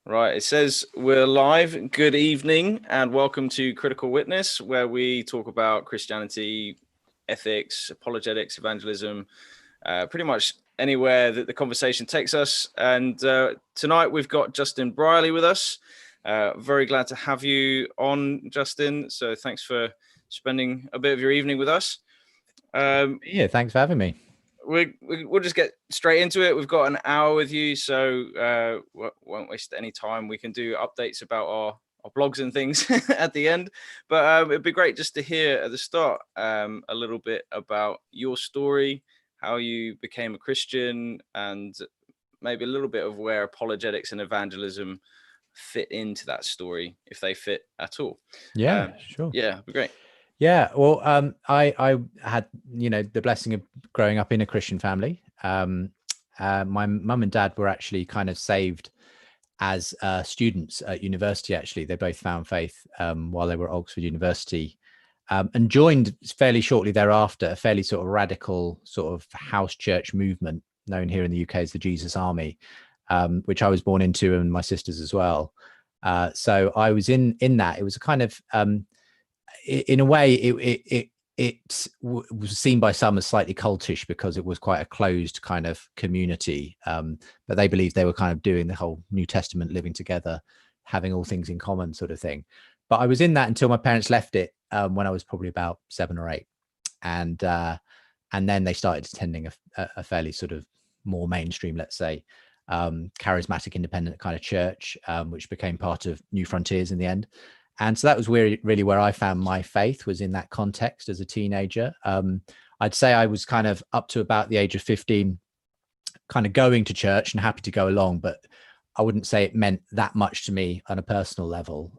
Right, it says we're live. Good evening and welcome to Critical Witness, where we talk about Christianity, ethics, apologetics, evangelism, pretty much anywhere that the conversation takes us. And tonight we've got Justin Brierley with us. Very glad to have you on, Justin. So thanks for spending a bit of your evening with us. Yeah, thanks for having me. We'll just get straight into it. We've got an hour with you, so won't waste any time. We can do updates about our blogs and things at the end. But it'd be great just to hear at the start a little bit about your story, how you became a Christian, and maybe a little bit of where apologetics and evangelism fit into that story, if they fit at all. Yeah, sure. Yeah, it'd be great. Yeah, well, I had, the blessing of growing up in a Christian family. My mum and dad were actually kind of saved as students at university. Actually, they both found faith while they were at Oxford University, and joined fairly shortly thereafter a fairly sort of radical sort of house church movement known here in the UK as the Jesus Army, which I was born into, and my sisters as well. So I was in that. It was a kind of in a way, it was seen by some as slightly cultish because it was quite a closed kind of community. But they believed they were kind of doing the whole New Testament, living together, having all things in common sort of thing. But I was in that until my parents left it when I was probably about 7 or 8. And then they started attending a fairly sort of more mainstream, let's say, charismatic independent kind of church, which became part of New Frontiers in the end. And so that was really where I found my faith, was in that context as a teenager. I'd say I was kind of up to about the age of 15, kind of going to church and happy to go along, but I wouldn't say it meant that much to me on a personal level.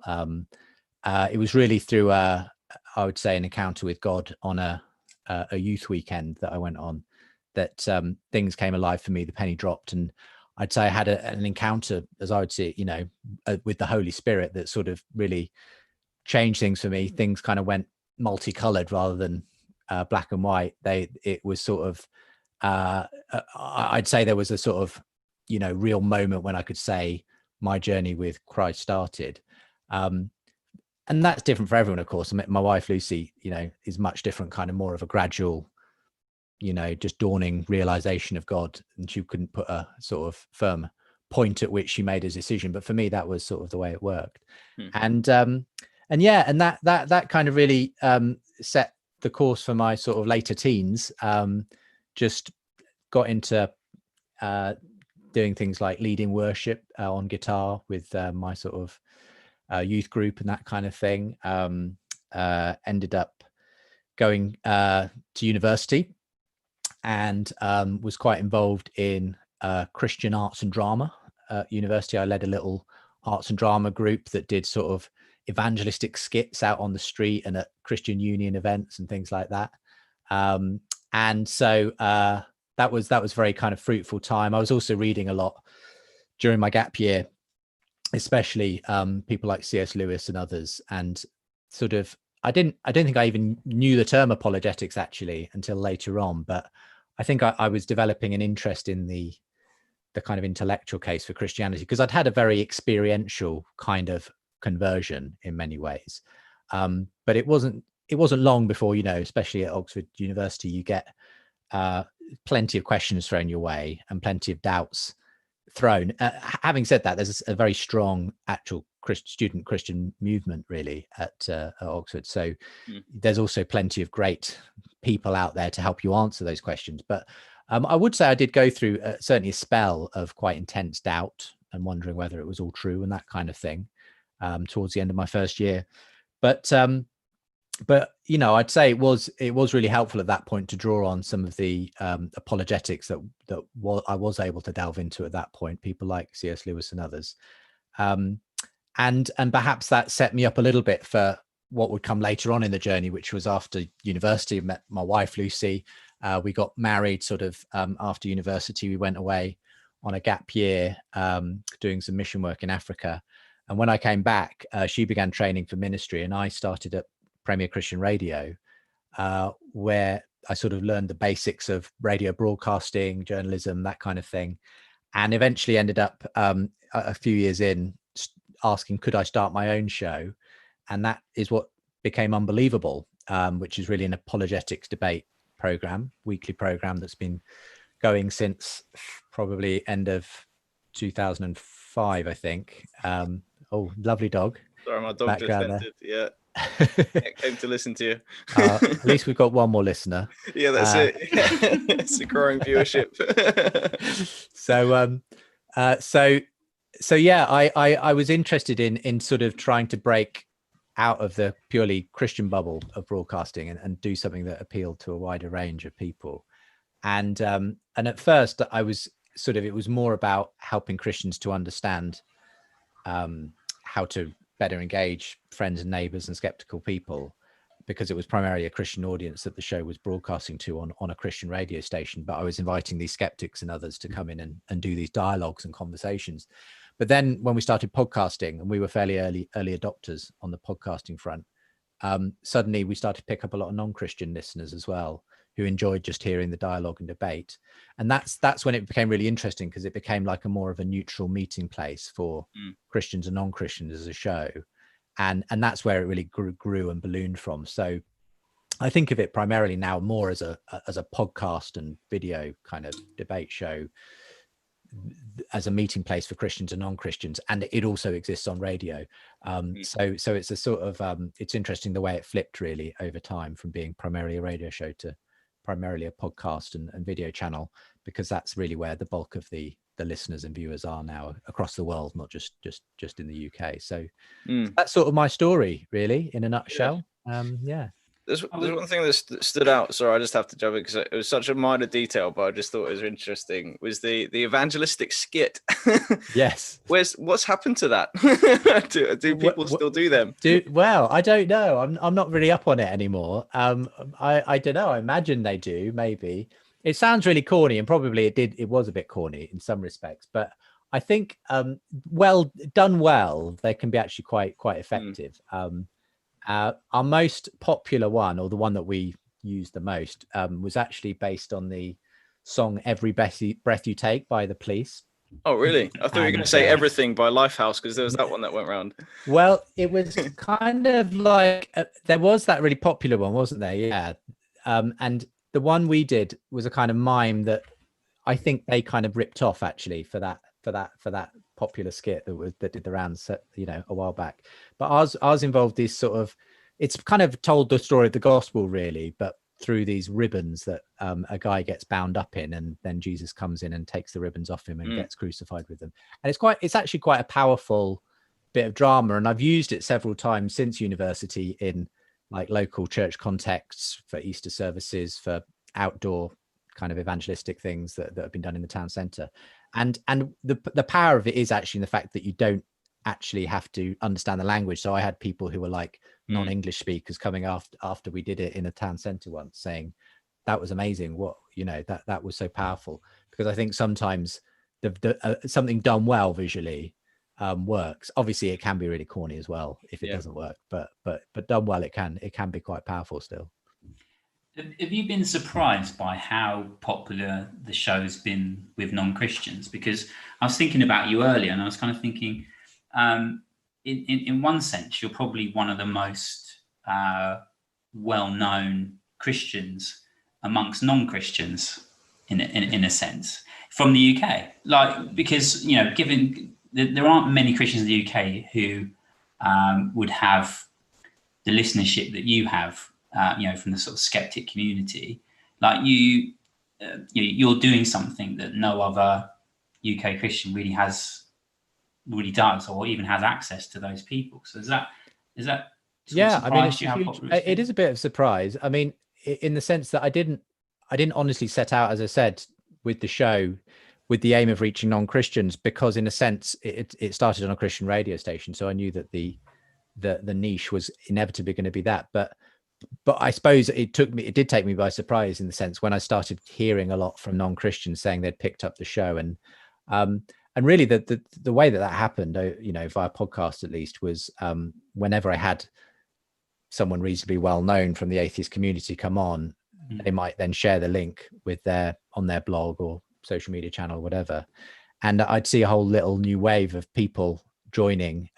It was really through, I would say, an encounter with God on a youth weekend that I went on that things came alive for me. The penny dropped, and I'd say I had an encounter, as I would see it, with the Holy Spirit that sort of really changed things for me. Things kind of went multicolored rather than black and white. It was sort of, I'd say there was a sort of, real moment when I could say my journey with Christ started. And that's different for everyone, of course. I mean, my wife, Lucy, is much different, kind of more of a gradual, just dawning realization of God, and she couldn't put a sort of firm point at which she made a decision. But for me, that was sort of the way it worked. And that kind of really set the course for my sort of later teens. Just got into doing things like leading worship on guitar with my sort of youth group and that kind of thing. Ended up going to university, and was quite involved in Christian arts and drama at university. I led a little arts and drama group that did sort of evangelistic skits out on the street and at Christian Union events and things like that. And so that was very kind of fruitful time. I was also reading a lot during my gap year, especially people like C.S. Lewis and others, and sort of I don't think I even knew the term apologetics actually until later on, but I think I was developing an interest in the kind of intellectual case for Christianity, because I'd had a very experiential kind of conversion in many ways. But it wasn't long before, especially at Oxford University, you get plenty of questions thrown your way and plenty of doubts thrown. Having said that, there's a very strong actual student Christian movement really at Oxford. So there's also plenty of great people out there to help you answer those questions. But I would say I did go through certainly a spell of quite intense doubt and wondering whether it was all true and that kind of thing towards the end of my first year. But I'd say it was really helpful at that point to draw on some of the apologetics that I was able to delve into at that point, people like C.S. Lewis and others. And perhaps that set me up a little bit for what would come later on in the journey, which was after university. I met my wife, Lucy. We got married sort of after university. We went away on a gap year doing some mission work in Africa. And when I came back, she began training for ministry, and I started at Premier Christian Radio, where I sort of learned the basics of radio broadcasting, journalism, that kind of thing. and eventually ended up a few years in asking, could I start my own show? And that is what became Unbelievable, which is really an apologetics debate program, weekly program that's been going since probably end of 2005, I think. Oh, lovely dog. Sorry, my dog just entered. Yeah. Came to listen to you. At least we've got one more listener. Yeah, that's it. It's a growing viewership. So yeah, I was interested in sort of trying to break out of the purely Christian bubble of broadcasting and do something that appealed to a wider range of people. And at first I was it was more about helping Christians to understand how to better engage friends and neighbors and skeptical people, because it was primarily a Christian audience that the show was broadcasting to on a Christian radio station. But I was inviting these skeptics and others to come in and do these dialogues and conversations. But then when we started podcasting, and we were fairly early adopters on the podcasting front, suddenly we started to pick up a lot of non-Christian listeners as well, who enjoyed just hearing the dialogue and debate. And that's when it became really interesting, because it became like a more of a neutral meeting place for Christians and non-Christians as a show. And that's where it really grew and ballooned from. So I think of it primarily now more as a podcast and video kind of debate show, as a meeting place for Christians and non-Christians, and it also exists on radio. So it's a sort of it's interesting the way it flipped really over time, from being primarily a radio show to primarily a podcast and video channel, because that's really where the bulk of the listeners and viewers are now across the world, not just in the UK. So that's sort of my story really in a nutshell. Yeah. There's one thing that stood out. Sorry, I just have to jump in because it was such a minor detail, but I just thought it was interesting. Was the evangelistic skit? Yes. What's happened to that? do people still do them? Well, I don't know. I'm not really up on it anymore. I don't know. I imagine they do. Maybe it sounds really corny, and probably it did. It was a bit corny in some respects, but I think done well, they can be actually quite effective. Our most popular one, or the one that we used the most, was actually based on the song "Every Breath You Take" by The Police. Oh, really? I thought you were going to say "Everything" by Lifehouse, because there was that one that went round. Well, it was kind of like there was that really popular one, wasn't there? Yeah. And the one we did was a kind of mime that I think they kind of ripped off actually for that popular skit that did the rounds, a while back. But ours involved this sort of, it's kind of told the story of the gospel really, but through these ribbons that a guy gets bound up in, and then Jesus comes in and takes the ribbons off him and gets crucified with them. And it's actually quite a powerful bit of drama, and I've used it several times since university in like local church contexts, for Easter services, for outdoor kind of evangelistic things that have been done in the town centre. And the power of it is actually in the fact that you don't actually have to understand the language. So I had people who were like non-English speakers coming after we did it in a town centre once, saying that was amazing. That was so powerful, because I think sometimes something done well visually works. Obviously it can be really corny as well if it doesn't work, but done well, it can be quite powerful still. Have you been surprised by how popular the show's been with non-Christians? Because I was thinking about you earlier, and I was kind of thinking, in one sense, you're probably one of the most well-known Christians amongst non-Christians, in a sense, from the UK. Like, because given there aren't many Christians in the UK who would have the listenership that you have. From the sort of skeptic community, like you're doing something that no other UK Christian really does, or even has access to those people. So is that yeah? I mean, it is a bit of a surprise. I mean, in the sense that I didn't honestly set out, as I said, with the show with the aim of reaching non-Christians, because in a sense it started on a Christian radio station, so I knew that the niche was inevitably going to be that, but I suppose it did take me by surprise, in the sense when I started hearing a lot from non-Christians saying they'd picked up the show, and really the way that happened, via podcast at least, was whenever I had someone reasonably well known from the atheist community come on, they might then share the link on their blog or social media channel, whatever, and I'd see a whole little new wave of people joining,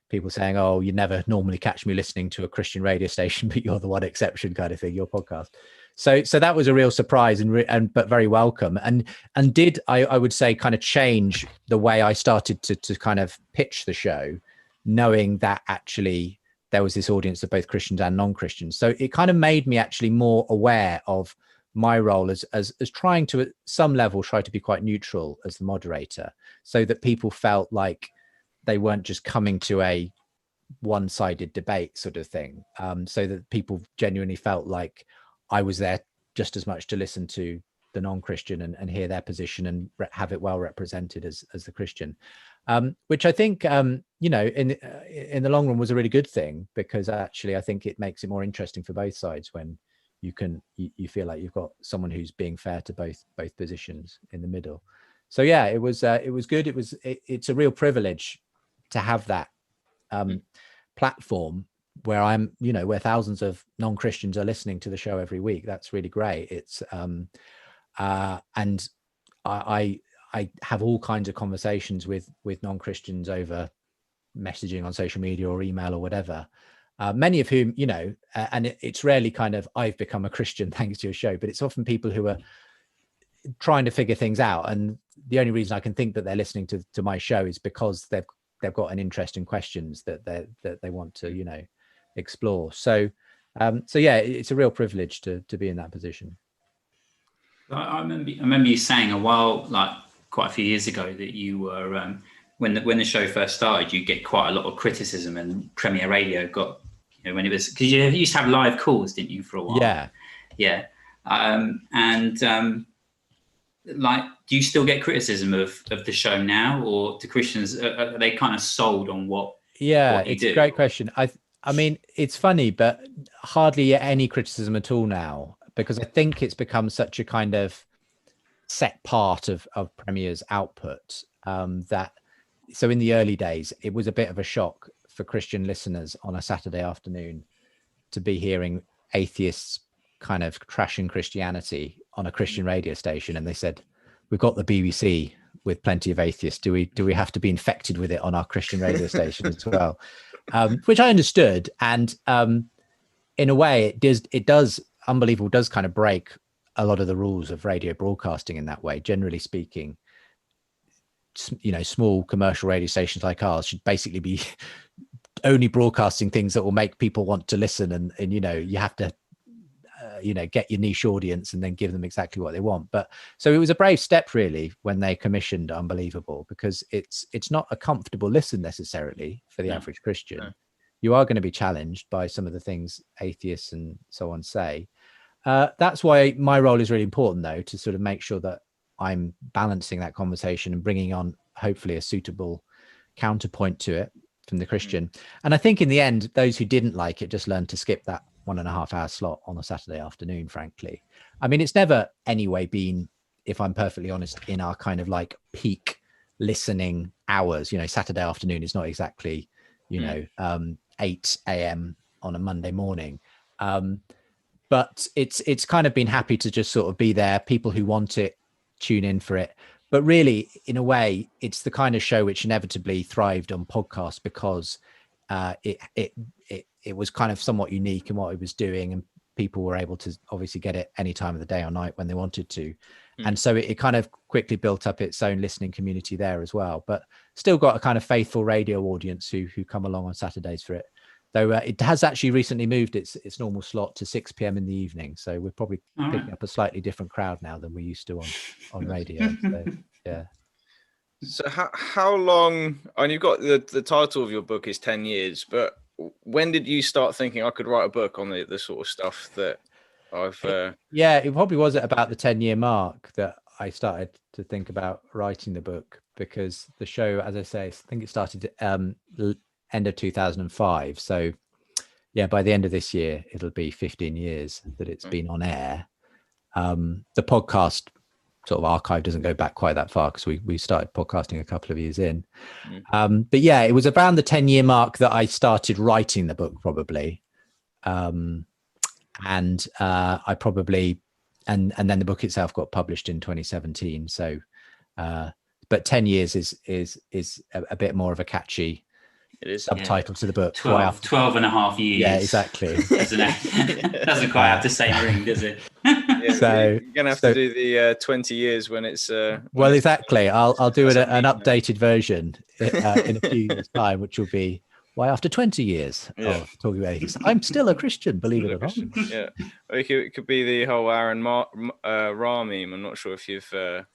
people saying, oh, you never normally catch me listening to a Christian radio station, but you're the one exception, kind of thing, your podcast. So that was a real surprise and but very welcome, and did I would say kind of change the way I started to kind of pitch the show, knowing that actually there was this audience of both Christians and non-Christians. So it kind of made me actually more aware of my role as trying to, at some level, try to be quite neutral as the moderator, so that people felt like they weren't just coming to a one-sided debate sort of thing, so that people genuinely felt like I was there just as much to listen to the non-Christian and hear their position and have it well represented as the Christian, which I think, in the long run was a really good thing, because actually I think it makes it more interesting for both sides when you feel like you've got someone who's being fair to both positions in the middle. So yeah, it was good. It's a real privilege to have that platform where I'm, where thousands of non-Christians are listening to the show every week. That's really great. It's and I have all kinds of conversations with non-Christians over messaging on social media or email or whatever, many of whom, and it's rarely kind of I've become a Christian thanks to your show, but it's often people who are trying to figure things out, and the only reason I can think that they're listening to my show is because they've got an interest in questions that they want to explore. So yeah, it's a real privilege to be in that position. I remember you saying a while, like quite a few years ago, that you were when the show first started, you get quite a lot of criticism, and Premier Radio got, when it was, because you used to have live calls, didn't you, for a while? Yeah. Like, do you still get criticism of the show now, or do Christians, are they kind of sold on what? Yeah, it's a great question. I mean, it's funny, but hardly any criticism at all now, because I think it's become such a kind of set part of Premier's output, that, so in the early days, it was a bit of a shock for Christian listeners on a Saturday afternoon to be hearing atheists kind of trashing Christianity on a Christian radio station. And they said, we've got the BBC with plenty of atheists. Do we have to be infected with it on our Christian radio station as well? Which I understood. And in a way, it does Unbelievable does kind of break a lot of the rules of radio broadcasting in that way. Generally speaking, small commercial radio stations like ours should basically be only broadcasting things that will make people want to listen. And you have to get your niche audience and then give them exactly what they want. But so it was a brave step really when they commissioned Unbelievable, because it's not a comfortable listen necessarily for the average Christian. No. You are going to be challenged by some of the things atheists and so on say. That's why my role is really important, though, to sort of make sure that I'm balancing that conversation and bringing on hopefully a suitable counterpoint to it from the Christian. And I think in the end, those who didn't like it just learned to skip that 1.5 hour slot on a Saturday afternoon, frankly. I mean, it's never anyway been, if I'm perfectly honest, in our kind of like peak listening hours. Saturday afternoon is not exactly, 8 a.m. on a Monday morning. But it's kind of been happy to just sort of be there. People who want it, tune in for it. But really, in a way, it's the kind of show which inevitably thrived on podcasts because it was kind of somewhat unique in what it was doing, and people were able to obviously get it any time of the day or night when they wanted to. And so it kind of quickly built up its own listening community there as well, but still got a kind of faithful radio audience who come along on Saturdays for it. Though it has actually recently moved its normal slot to 6 p.m. in the evening. So we're probably picking up a slightly different crowd now than we used to on radio. So, yeah. So how long, and you've got the title of your book is 10 years, but when did you start thinking I could write a book on the sort of stuff that I've... Yeah, it probably was at about the 10-year mark that I started to think about writing the book, because the show, as I say, I think it started end of 2005. So yeah, by the end of this year, it'll be 15 years that it's been on air. The podcast sort of archive doesn't go back quite that far because we started podcasting a couple of years in. But yeah, it was around the 10-year mark that I started writing the book, probably. And I probably, and then the book itself got published in 2017. So but 10 years is a bit more of a catchy It is subtitle to the book. 12 and a half years. Yeah, exactly. Doesn't quite have the same ring, does it? Yeah, So you're gonna have to do the 20 years when it's well, exactly. I'll do an updated version in a few years' time, which will be why after 20 years of talking about atheists, I'm still a Christian, believe it or not. Yeah, or it could be the whole Aaron Ra meme. I'm not sure if you've come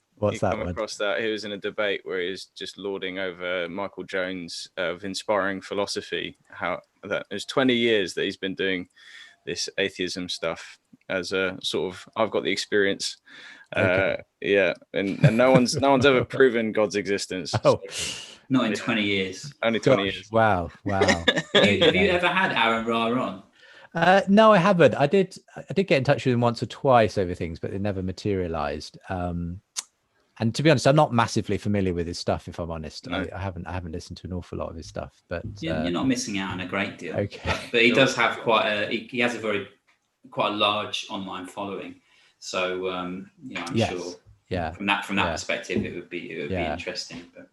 across that. He was in a debate where he was just lording over Michael Jones of inspiring philosophy. How that there's 20 years that he's been doing this atheism stuff as a sort of I've got the experience. And no one's ever proven God's existence. Oh. So. Not in 20 years. Only 20 years. Wow. Have you ever had Aaron Ra on? No, I haven't. I did get in touch with him once or twice over things, but it never materialized. And to be honest, I'm not massively familiar with his stuff, if I'm honest. No. I haven't listened to an awful lot of his stuff. But you're not missing out on a great deal. Okay. But he does have quite a large online following. So I'm sure. Yeah. From that perspective, it would be interesting. But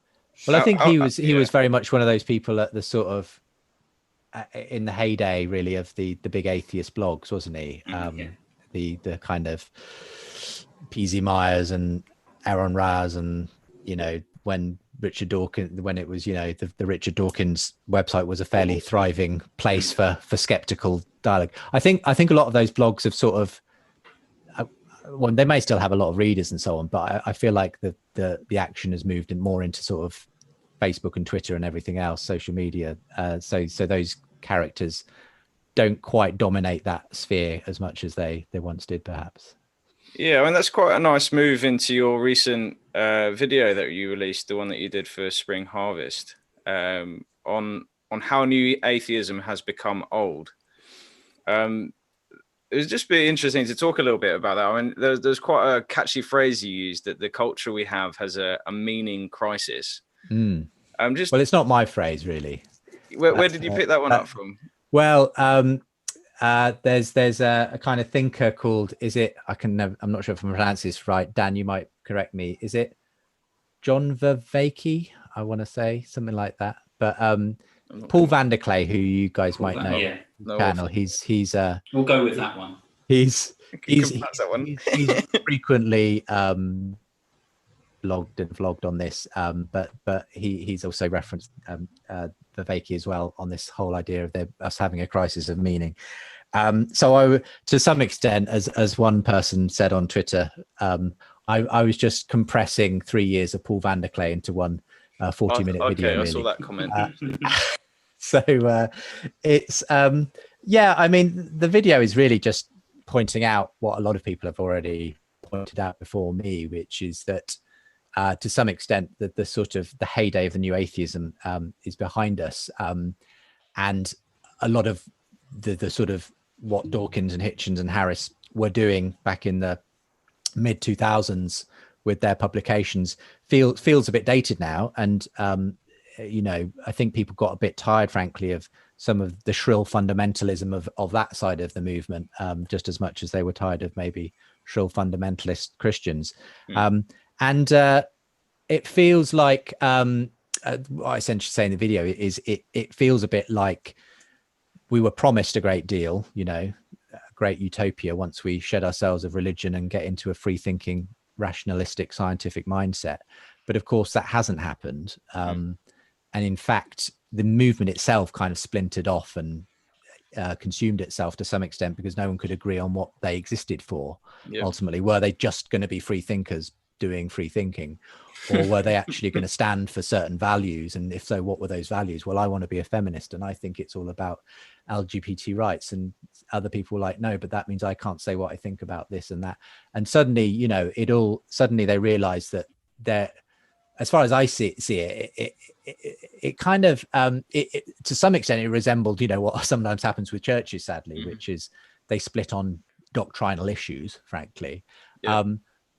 well, I think he was very much one of those people at the sort of in the heyday, really, of the big atheist blogs, wasn't he? The kind of P.Z. Myers and Aaron Raz, and when Richard Dawkins, when it was the Richard Dawkins website was a fairly thriving place for skeptical dialogue. I think a lot of those blogs have sort of. Well, they may still have a lot of readers and so on, but I feel like the action has moved more into sort of Facebook and Twitter and everything else, social media. So those characters don't quite dominate that sphere as much as they once did, perhaps. Yeah, I mean, that's quite a nice move into your recent video that you released, the one that you did for Spring Harvest, on how new atheism has become old. It would just be interesting to talk a little bit about that. I mean, there's quite a catchy phrase you used, that the culture we have has a meaning crisis. Well, it's not my phrase, really. Where did you pick that one up from? Well, there's a kind of thinker called, I'm not sure if I'm pronouncing this right. Dan, you might correct me. Is it John Vervaeke? I want to say something like that. But Paul van der Clay, who you guys might know, channel. He's we'll go with that one. He's that one. he's frequently vlogged on this, but he's also referenced Vervaeke as well on this whole idea of us having a crisis of meaning. So to some extent, as one person said on Twitter, I was just compressing 3 years of Paul van der Clay into one 40-minute video. Okay, really. I saw that comment. So it's I mean, the video is really just pointing out what a lot of people have already pointed out before me, which is that to some extent that the sort of the heyday of the new atheism is behind us, and a lot of the sort of what Dawkins and Hitchens and Harris were doing back in the mid 2000s with their publications feels a bit dated now. And I think people got a bit tired, frankly, of some of the shrill fundamentalism of that side of the movement, just as much as they were tired of maybe shrill fundamentalist Christians. And it feels like what I essentially say in the video is it feels a bit like we were promised a great deal, a great utopia once we shed ourselves of religion and get into a free thinking, rationalistic, scientific mindset. But of course, that hasn't happened. And in fact, the movement itself kind of splintered off and consumed itself to some extent because no one could agree on what they existed for. Ultimately, were they just going to be free thinkers doing free thinking, or were they actually going to stand for certain values? And if so, what were those values? Well, I want to be a feminist and I think it's all about LGBT rights, and other people were like, no, but that means I can't say what I think about this and that. And suddenly, suddenly they realized that as far as I see it kind of to some extent it resembled what sometimes happens with churches, sadly, which is they split on doctrinal issues, frankly.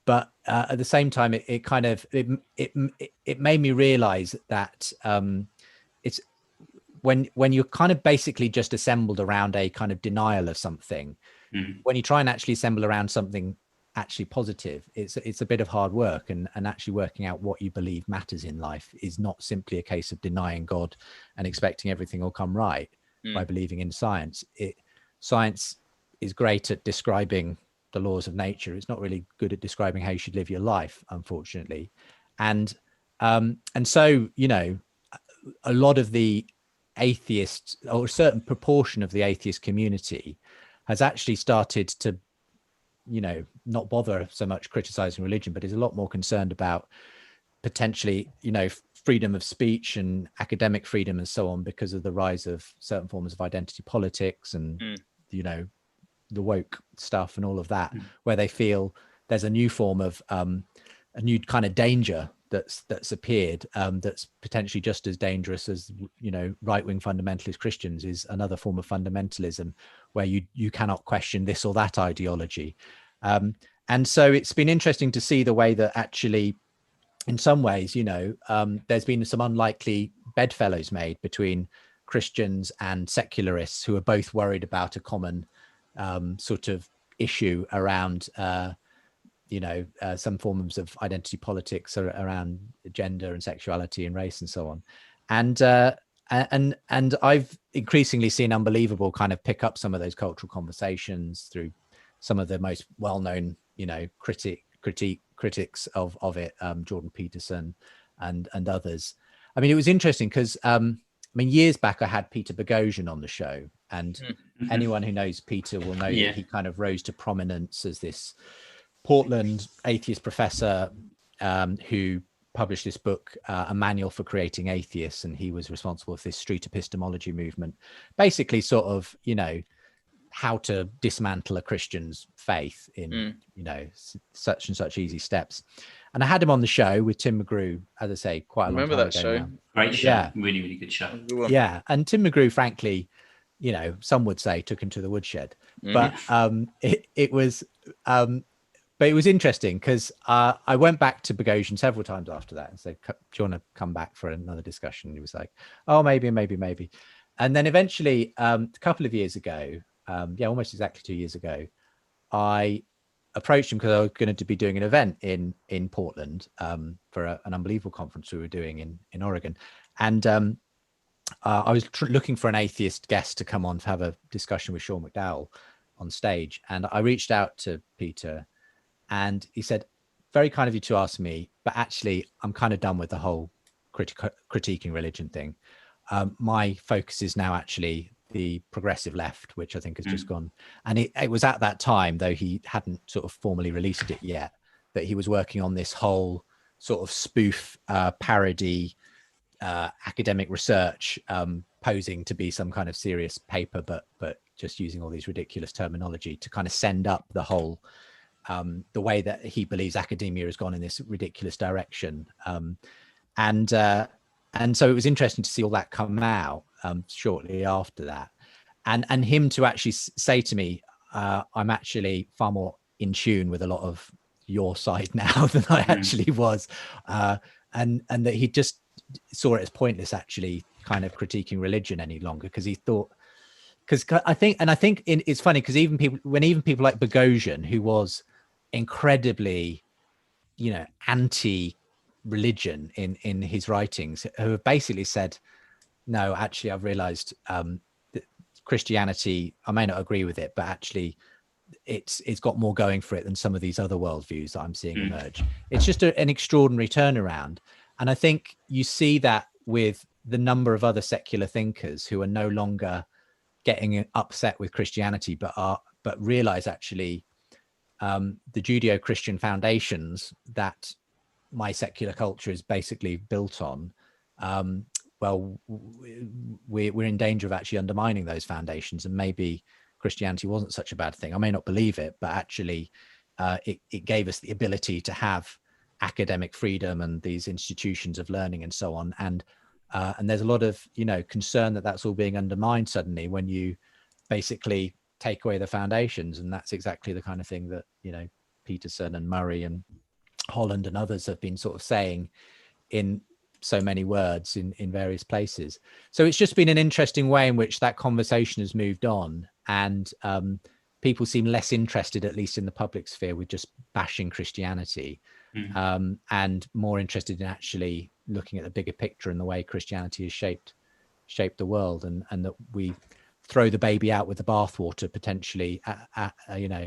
But at the same time, it made me realize that it's when you're kind of basically just assembled around a kind of denial of something, when you try and actually assemble around something actually positive. It's a bit of hard work, and actually working out what you believe matters in life is not simply a case of denying God and expecting everything will come right by believing in science. Science is great at describing the laws of nature. It's not really good at describing how you should live your life, unfortunately. And so, you know, a lot of the atheists, or a certain proportion of the atheist community, has actually started to, you know, not bother so much criticizing religion, but is a lot more concerned about potentially, you know, freedom of speech and academic freedom and so on, because of the rise of certain forms of identity politics and, you know, the woke stuff and all of that, where they feel there's a new form of a new kind of danger that's appeared, that's potentially just as dangerous as, you know, right-wing fundamentalist Christians, is another form of fundamentalism where you cannot question this or that ideology. And so it's been interesting to see the way that actually, in some ways, you know, there's been some unlikely bedfellows made between Christians and secularists who are both worried about a common sort of issue around you know, some forms of identity politics around gender and sexuality and race and so on. And I've increasingly seen Unbelievable kind of pick up some of those cultural conversations through some of the most well-known, you know, critics of it, Jordan Peterson and others. I mean, it was interesting because I mean, years back I had Peter Boghossian on the show, and anyone who knows Peter will know that he kind of rose to prominence as this Portland atheist professor who published this book, A Manual for Creating Atheists, and he was responsible for this street epistemology movement, basically sort of, you know, how to dismantle a Christian's faith in, you know, such and such easy steps. And I had him on the show with Tim McGrew, as I say, quite a long time ago. Remember that show? Now. Great show. Yeah. Really, really good show. Yeah. And Tim McGrew, frankly, you know, some would say took him to the woodshed, but it was interesting because I went back to Boghossian several times after that and said, do you want to come back for another discussion? And he was like, oh, maybe. And then eventually, a couple of years ago, almost exactly 2 years ago, I approached him because I was going to be doing an event in Portland for an Unbelievable conference we were doing in Oregon. And I was looking for an atheist guest to come on to have a discussion with Sean McDowell on stage. And I reached out to Peter, and he said, very kind of you to ask me, but actually I'm kind of done with the whole critiquing religion thing. My focus is now actually the progressive left, which I think has just gone. And it was at that time, though he hadn't sort of formally released it yet, that he was working on this whole sort of spoof parody academic research, posing to be some kind of serious paper, but just using all these ridiculous terminology to kind of send up the whole the way that he believes academia has gone in this ridiculous direction. And so it was interesting to see all that come out shortly after that, and him to actually say to me, I'm actually far more in tune with a lot of your side now than I actually was, and that he just saw it as pointless actually kind of critiquing religion any longer, because he thought, because I think it's funny because even people like Boghossian, who was incredibly, you know, anti-religion in his writings, who have basically said, no, actually I've realized that Christianity, I may not agree with it, but actually it's got more going for it than some of these other worldviews that I'm seeing emerge. It's just an extraordinary turnaround. And I think you see that with the number of other secular thinkers who are no longer getting upset with Christianity, but realize actually the Judeo-Christian foundations that my secular culture is basically built on, well, we're in danger of actually undermining those foundations, and maybe Christianity wasn't such a bad thing. I may not believe it, but actually it gave us the ability to have academic freedom and these institutions of learning and so on. And there's a lot of, you know, concern that that's all being undermined suddenly when you basically take away the foundations. And that's exactly the kind of thing that, you know, Peterson and Murray and Holland and others have been sort of saying in so many words in various places. So it's just been an interesting way in which that conversation has moved on, and people seem less interested, at least in the public sphere, with just bashing Christianity, and more interested in actually looking at the bigger picture and the way Christianity has shaped the world, and that we throw the baby out with the bathwater potentially,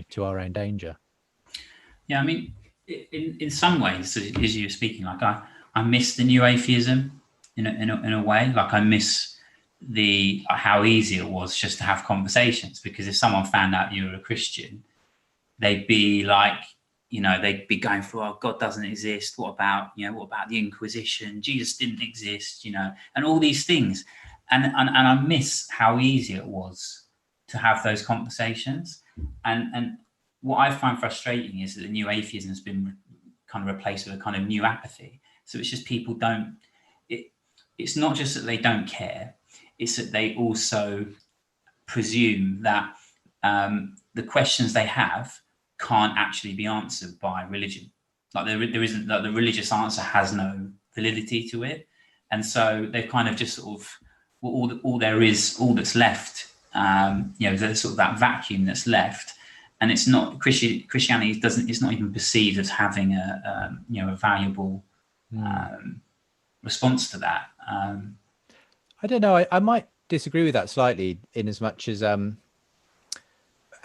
to our own danger. Yeah, I mean, in some ways, as you were speaking, like I miss the new atheism in a way. Like I miss how easy it was just to have conversations, because if someone found out you were a Christian, they'd be like, they'd be going through, oh, God doesn't exist. What about the Inquisition? Jesus didn't exist, and all these things. And I miss how easy it was to have those conversations. And what I find frustrating is that the new atheism has been kind of replaced with a kind of new apathy. So it's just people it's not just that they don't care, it's that they also presume that the questions they have can't actually be answered by religion. Like there isn't, like the religious answer has no validity to it. And so they've kind of just sort of, all that's left, there's sort of that vacuum that's left. And it's not, Christianity it's not even perceived as having a valuable response to that. I don't know. I might disagree with that slightly, in as much as,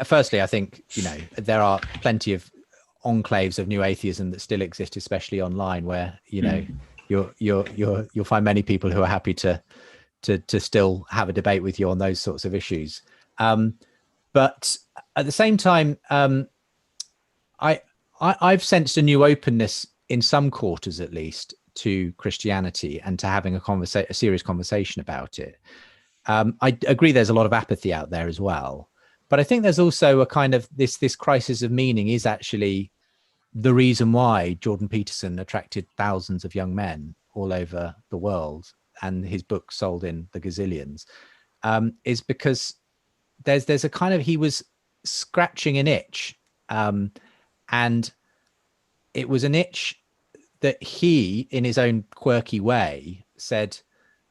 firstly, I think, there are plenty of enclaves of new atheism that still exist, especially online, where, you'll find many people who are happy to still have a debate with you on those sorts of issues. But at the same time, I've sensed a new openness in some quarters, at least, to Christianity and to having a serious conversation about it. I agree there's a lot of apathy out there as well, but I think there's also a kind of this crisis of meaning is actually the reason why Jordan Peterson attracted thousands of young men all over the world, and his book sold in the gazillions, is because there's a kind of, he was scratching an itch, and it was an itch that he, in his own quirky way, said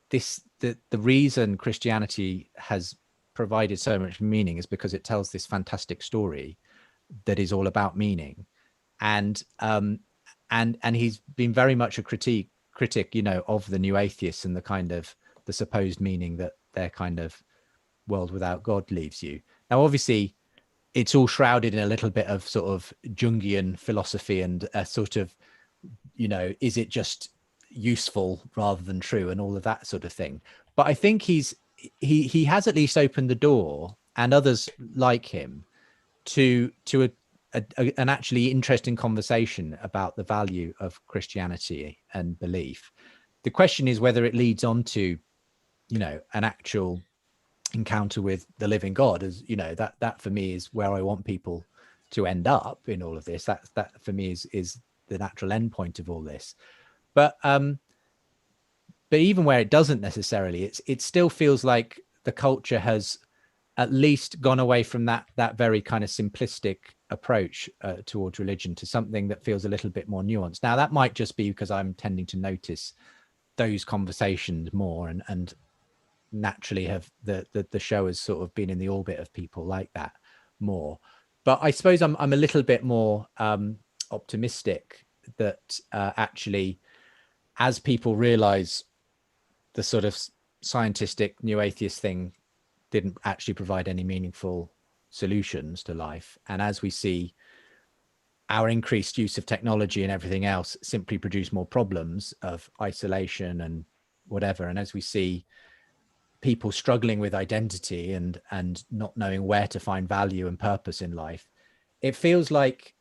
the reason Christianity has provided so much meaning is because it tells this fantastic story that is all about meaning, and he's been very much a critic, of the new atheists and the kind of the supposed meaning that their kind of world without God leaves you. Now, obviously, it's all shrouded in a little bit of sort of Jungian philosophy and a sort of, is it just useful rather than true and all of that sort of thing. But I think he has at least opened the door, and others like him, to an actually interesting conversation about the value of Christianity and belief. The question is whether it leads on to, an actual encounter with the living God. As that for me is where I want people to end up in all of this. That for me is the natural end point of all this. But even where it doesn't necessarily, it still feels like the culture has at least gone away from that very kind of simplistic approach towards religion to something that feels a little bit more nuanced. Now, that might just be because I'm tending to notice those conversations more, and naturally have the show has sort of been in the orbit of people like that more. But I suppose I'm a little bit more optimistic that actually, as people realize the sort of scientistic new atheist thing didn't actually provide any meaningful solutions to life, and as we see our increased use of technology and everything else simply produce more problems of isolation and whatever, and as we see people struggling with identity and not knowing where to find value and purpose in life, it feels like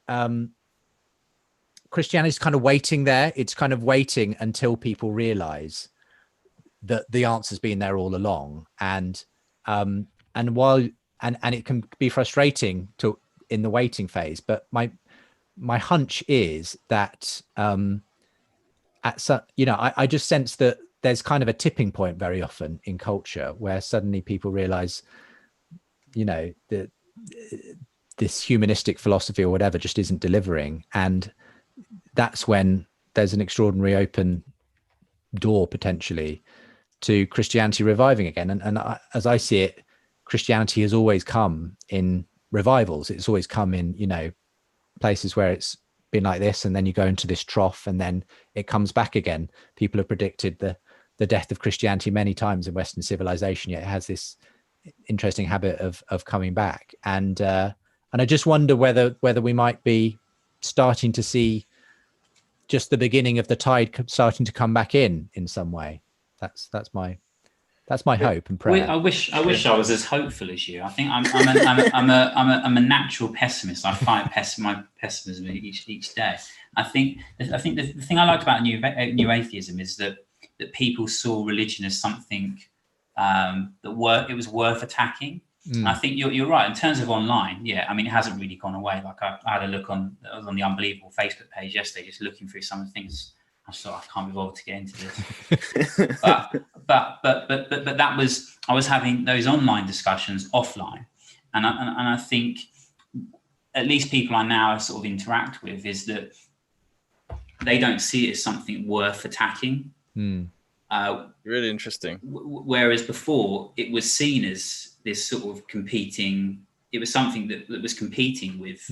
Christianity is kind of waiting there. It's kind of waiting until people realize that the answer's been there all along. And while it can be frustrating in the waiting phase, but my hunch is that I just sense that there's kind of a tipping point very often in culture where suddenly people realize, that this humanistic philosophy or whatever just isn't delivering. And that's when there's an extraordinary open door potentially to Christianity reviving again. And as I see it, Christianity has always come in revivals. It's always come in, you know, places where it's been like this, and then you go into this trough, and then it comes back again. People have predicted the death of Christianity many times in Western civilization, yet it has this interesting habit of coming back. And I just wonder whether we might be starting to see just the beginning of the tide starting to come back in some way. That's my hope and prayer. I wish I was as hopeful as you. I think I'm a natural pessimist. I fight my pessimism each day. I think the thing I liked about new atheism is that people saw religion as something it was worth attacking. I think you're right in terms of online. Yeah, I mean, it hasn't really gone away. Like I had a look on the Unbelievable Facebook page yesterday, just looking through some of the things. I thought I can't be bothered to get into this. but that was, I was having those online discussions offline, and I think at least people I now sort of interact with is that they don't see it as something worth attacking. Really interesting. Whereas before it was seen as this sort of competing. It was something that was competing with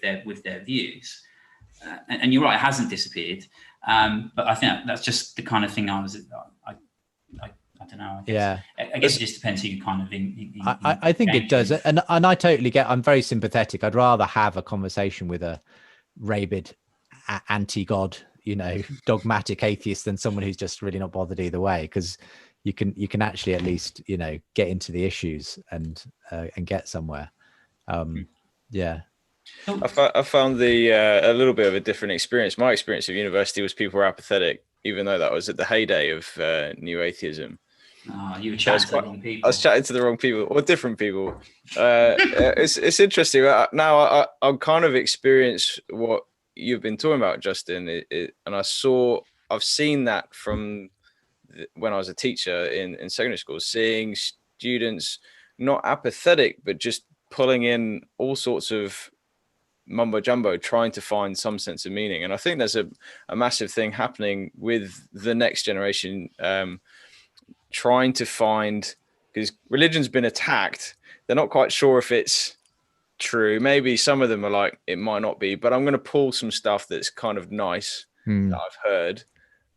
their views. And you're right, it hasn't disappeared. But I think that's just the kind of thing I don't know. I guess it just depends who you kind of I think it does. And I totally get, I'm very sympathetic. I'd rather have a conversation with a rabid anti-God, you know, dogmatic atheist than someone who's just really not bothered either way, because you can actually at least, you know, get into the issues and get somewhere. Yeah. I found a little bit of a different experience. My experience of university was people were apathetic, even though that was at the heyday of new atheism. Oh, you were chatting to the wrong people. I was chatting to the wrong people, or different people. It's interesting. Now I kind of experience what you've been talking about, Justin, and I've seen that from when I was a teacher in secondary school, seeing students not apathetic, but just pulling in all sorts of mumbo jumbo, trying to find some sense of meaning. And I think there's a massive thing happening with the next generation, trying to find, because religion's been attacked. They're not quite sure if it's true. Maybe some of them are like, it might not be, but I'm going to pull some stuff that's kind of nice that I've heard.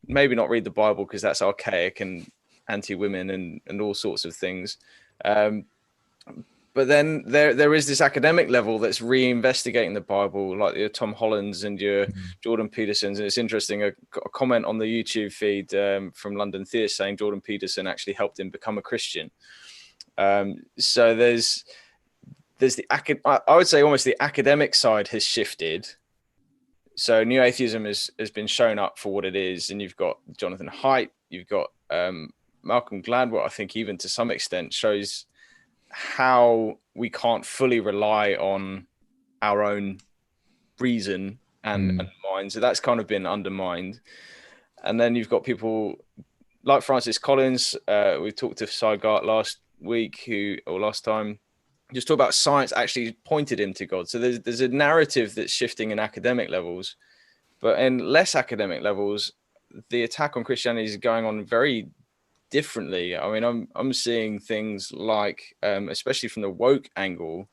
Maybe not read the Bible because that's archaic and anti-women and all sorts of things. But then there is this academic level that's reinvestigating the Bible, like your Tom Hollands and your Jordan Petersons. And it's interesting, a comment on the YouTube feed from London Theist saying Jordan Peterson actually helped him become a Christian. So there's I would say almost the academic side has shifted. So new atheism has been shown up for what it is. And you've got Jonathan Haidt, you've got Malcolm Gladwell, I think even to some extent shows how we can't fully rely on our own reason and mind. So that's kind of been undermined. And then you've got people like Francis Collins. We talked to Sygart last time, just talk about science actually pointed him to God. So there's a narrative that's shifting in academic levels, but in less academic levels, the attack on Christianity is going on very differently. I mean, I'm seeing things like, especially from the woke angle,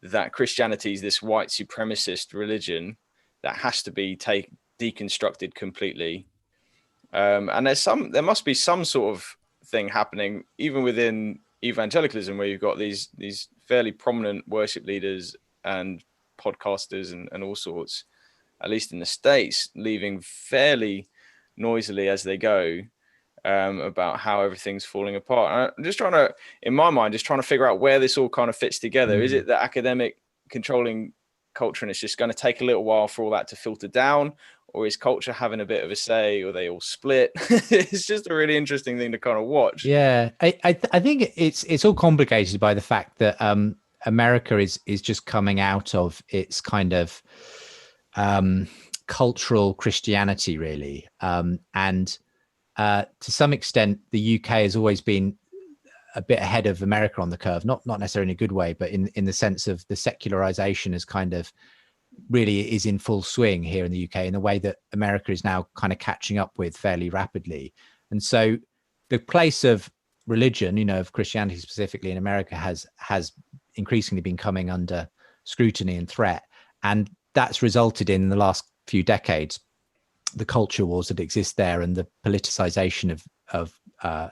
that Christianity is this white supremacist religion that has to be deconstructed completely. And there must be some sort of thing happening even within evangelicalism, where you've got these fairly prominent worship leaders and podcasters and all sorts, at least in the States, leaving fairly noisily as they go, about how everything's falling apart. I'm just trying to figure out where this all kind of fits together. Is it the academic controlling culture and it's just going to take a little while for all that to filter down, or is culture having a bit of a say, or they all split? It's just a really interesting thing to kind of watch. Yeah, I think it's all complicated by the fact that America is just coming out of its kind of cultural Christianity, really, and to some extent, the UK has always been a bit ahead of America on the curve, not necessarily in a good way, but in the sense of the secularization is kind of really is in full swing here in the UK, in the way that America is now kind of catching up with fairly rapidly. And so the place of religion, of Christianity specifically in America has increasingly been coming under scrutiny and threat. And that's resulted in the last few decades, the culture wars that exist there and the politicization of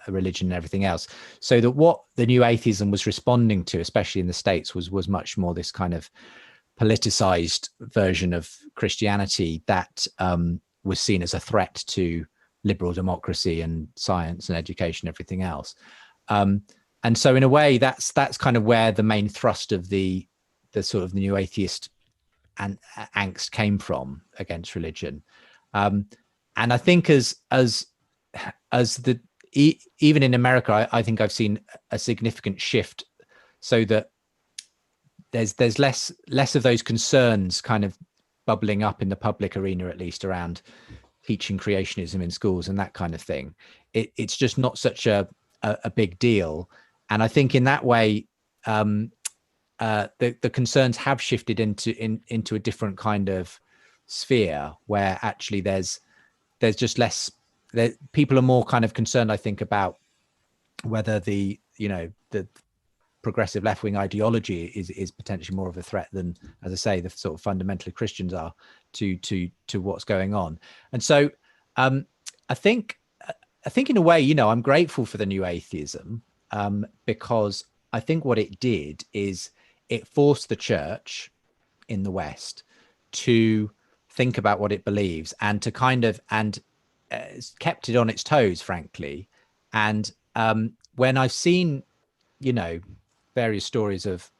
religion and everything else. So that what the new atheism was responding to, especially in the States, was much more this kind of politicized version of Christianity that was seen as a threat to liberal democracy and science and education, everything else. And so in a way, that's kind of where the main thrust of the sort of the new atheist and angst came from against religion. And I think as the even in America, I think I've seen a significant shift, so that there's less of those concerns kind of bubbling up in the public arena, at least around teaching creationism in schools and that kind of thing. It's just not such a big deal. And I think in that way, the concerns have shifted into a different kind of sphere, where actually there's just less. People are more kind of concerned, I think, about whether the progressive left-wing ideology is potentially more of a threat than, as I say, the sort of fundamentalist Christians are to what's going on. And so I think in a way, I'm grateful for the new atheism, because I think what it did is it forced the church in the West to think about what it believes and to kind of kept it on its toes, frankly. And when I've seen, various stories of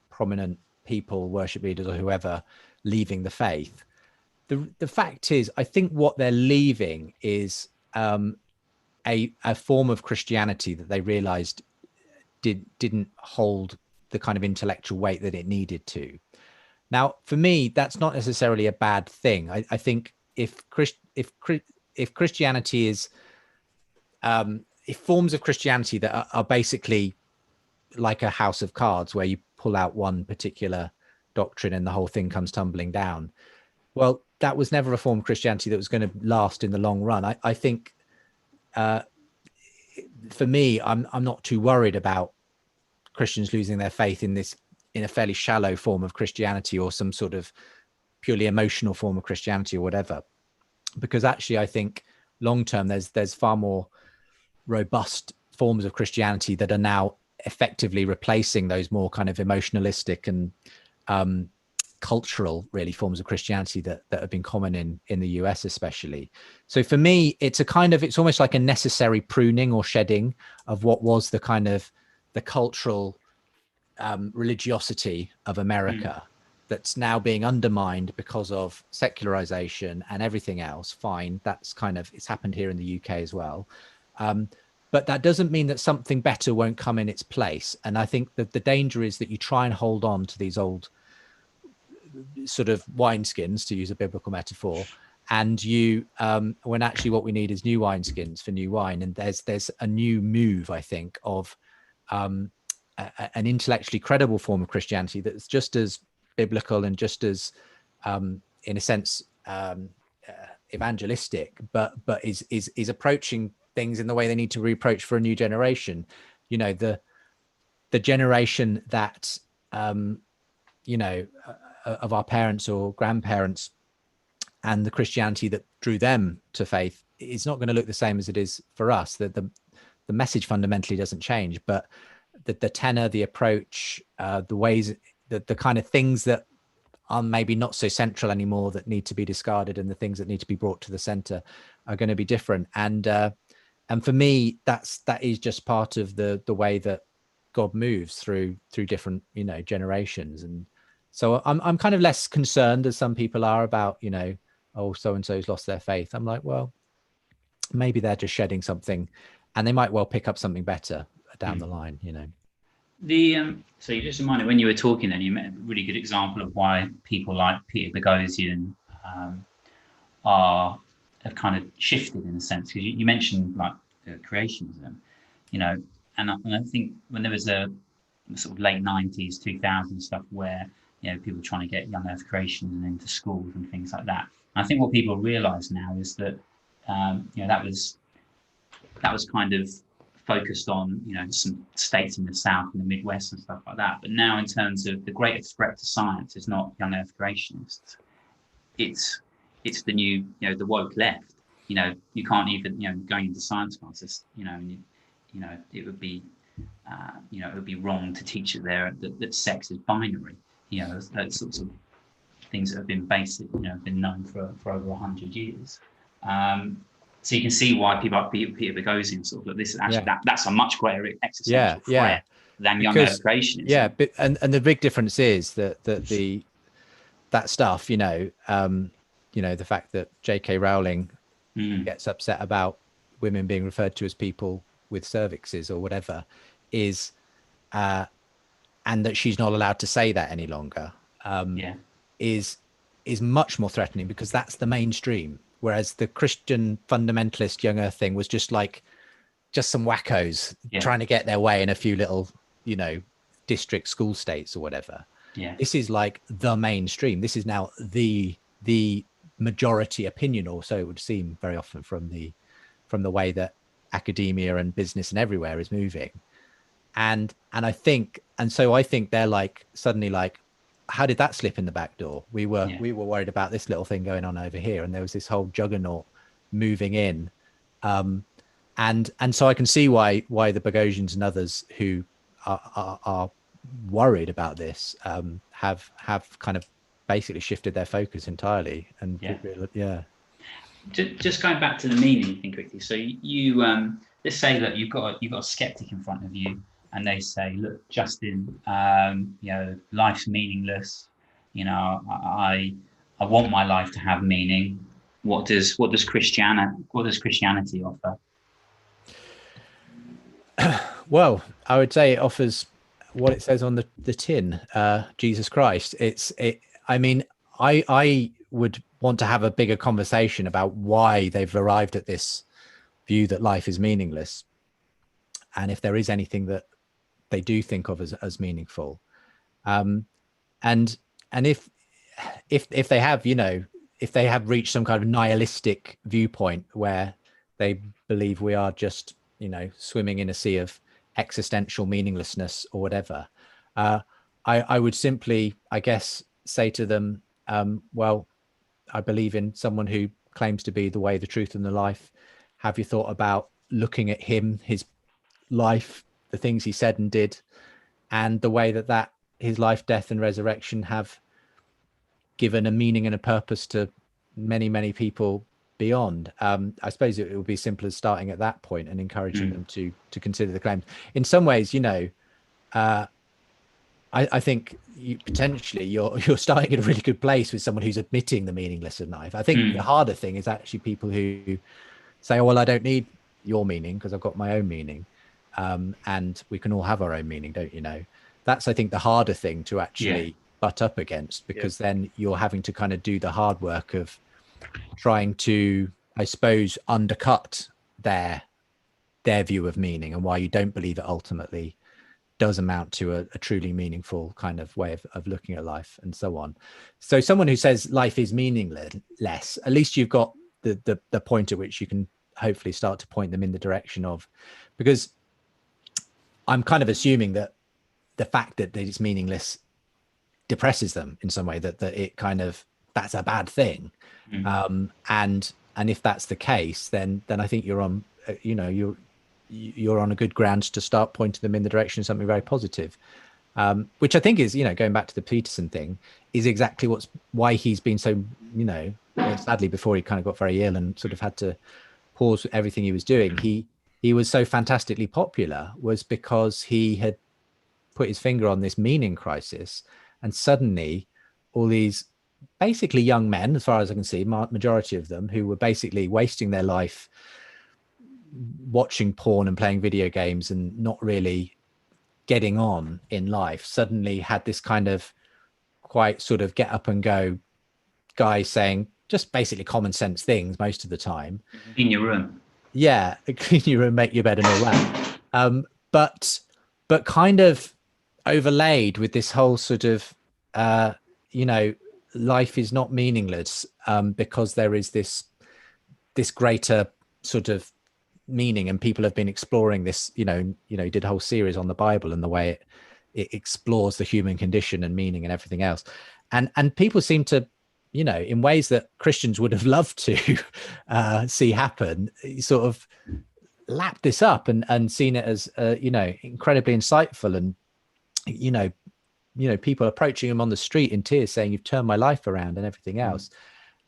prominent people, worship leaders or whoever, leaving the faith, the fact is, I think what they're leaving is a form of Christianity that they realized didn't hold the kind of intellectual weight that it needed to. Now, for me, that's not necessarily a bad thing. I think if Christianity is if forms of Christianity that are basically like a house of cards, where you pull out one particular doctrine and the whole thing comes tumbling down, well, that was never a form of Christianity that was going to last in the long run. I think for me, I'm not too worried about Christians losing their faith in a fairly shallow form of Christianity or some sort of purely emotional form of Christianity or whatever, because actually I think long term there's far more robust forms of Christianity that are now effectively replacing those more kind of emotionalistic and cultural really forms of Christianity that have been common in the US especially. So for me, it's almost like a necessary pruning or shedding of what was the kind of the cultural religiosity of America that's now being undermined because of secularization and everything else. Fine, it's happened here in the UK as well. But that doesn't mean that something better won't come in its place. And I think that the danger is that you try and hold on to these old sort of wineskins, to use a biblical metaphor, and when actually what we need is new wineskins for new wine. And there's a new move, I think, of an intellectually credible form of Christianity that's just as biblical and just as, in a sense, evangelistic, but is approaching things in the way they need to reapproach for a new generation. The generation that of our parents or grandparents and the Christianity that drew them to faith is not going to look the same as it is for us. The message fundamentally doesn't change, but the tenor, the approach, the ways, the kind of things that are maybe not so central anymore that need to be discarded, and the things that need to be brought to the center are going to be different. And for me, that is just part of the way that God moves through different generations. And so I'm kind of less concerned, as some people are, about oh, so and so's lost their faith. I'm like, well, maybe they're just shedding something, and they might well pick up something better down the line. So you just reminded, when you were talking, then you made a really good example of why people like Peter Boghossian have kind of shifted in a sense, because you mentioned like creationism, and I think when there was a sort of late 90s, 2000 stuff where people were trying to get young earth creation into schools and things like that. And I think what people realise now is that that was kind of focused on, you know, some states in the South and the Midwest and stuff like that. But now, in terms of the greatest threat to science, is not young Earth creationists. It's the new, you know, the woke left. You know, you can't even, you know, going into science classes, you know, it would be, it would be wrong to teach it there that sex is binary. You know, those sorts of things that have been basic, you know, have been known for over 100 years. So you can see why people like Peter Boghossian sort of look, this is actually that's a much greater existential threat than young Earth creationism. Yeah, but and the big difference is that stuff, you know, the fact that J.K. Rowling gets upset about women being referred to as people with cervixes or whatever is, and that she's not allowed to say that any longer, is much more threatening, because that's the mainstream. Whereas the Christian fundamentalist young Earth thing was just some wackos trying to get their way in a few little, you know, district school states or whatever. Yeah. This is like the mainstream. This is now the majority opinion, or so it would seem very often from the way that academia and business and everywhere is moving. And I think they're like suddenly like, how did that slip in the back door? We were worried about this little thing going on over here, and there was this whole juggernaut moving in. And so I can see why the Boghossians and others who are worried about this have kind of basically shifted their focus entirely. And just going back to the meaning thing quickly. So you let's say that you've got a skeptic in front of you, and they say, look, Justin, you know, life's meaningless. You know, I want my life to have meaning. What does Christianity offer? Well, I would say it offers what it says on the tin, Jesus Christ. I mean, I would want to have a bigger conversation about why they've arrived at this view that life is meaningless, and if there is anything that they do think of as meaningful, and if they have, you know, if they have reached some kind of nihilistic viewpoint where they believe we are just, you know, swimming in a sea of existential meaninglessness or whatever, I would simply, I guess, say to them, well, I believe in someone who claims to be the way, the truth, and the life. Have you thought about looking at him, his life, the things he said and did, and the way that his life, death, and resurrection have given a meaning and a purpose to many, many people beyond? I suppose it would be simple as starting at that point and encouraging them to consider the claims. In some ways, you know, I think potentially you're starting at a really good place with someone who's admitting the meaningless of life. I think the harder thing is actually people who say, oh, well, I don't need your meaning because I've got my own meaning. And we can all have our own meaning, don't you know? That's, I think, the harder thing to actually butt up against, because then you're having to kind of do the hard work of trying to, I suppose, undercut their view of meaning and why you don't believe it ultimately does amount to a truly meaningful kind of way of looking at life, and so on. So someone who says life is meaningless, at least you've got the point at which you can hopefully start to point them in the direction of, because I'm kind of assuming that the fact that it's meaningless depresses them in some way, that it kind of, that's a bad thing. And if that's the case, then I think you're on, you know, you're on a good ground to start pointing them in the direction of something very positive, which I think is, you know, going back to the Peterson thing, is exactly why he's been so, you know, sadly before he kind of got very ill and sort of had to pause everything he was doing, he was so fantastically popular, was because he had put his finger on this meaning crisis, and suddenly all these basically young men, as far as I can see, majority of them, who were basically wasting their life watching porn and playing video games and not really getting on in life, suddenly had this kind of quite sort of get up and go guy saying just basically common sense things most of the time. In your room. Yeah, clean your room, make your bed and all that. But kind of overlaid with this whole sort of, you know, life is not meaningless because there is this greater sort of meaning, and people have been exploring this, did a whole series on the Bible and the way it explores the human condition and meaning and everything else. And people seem to, in ways that Christians would have loved to see happen, sort of lapped this up and seen it as, incredibly insightful. And, people approaching him on the street in tears saying, "You've turned my life around," and everything else.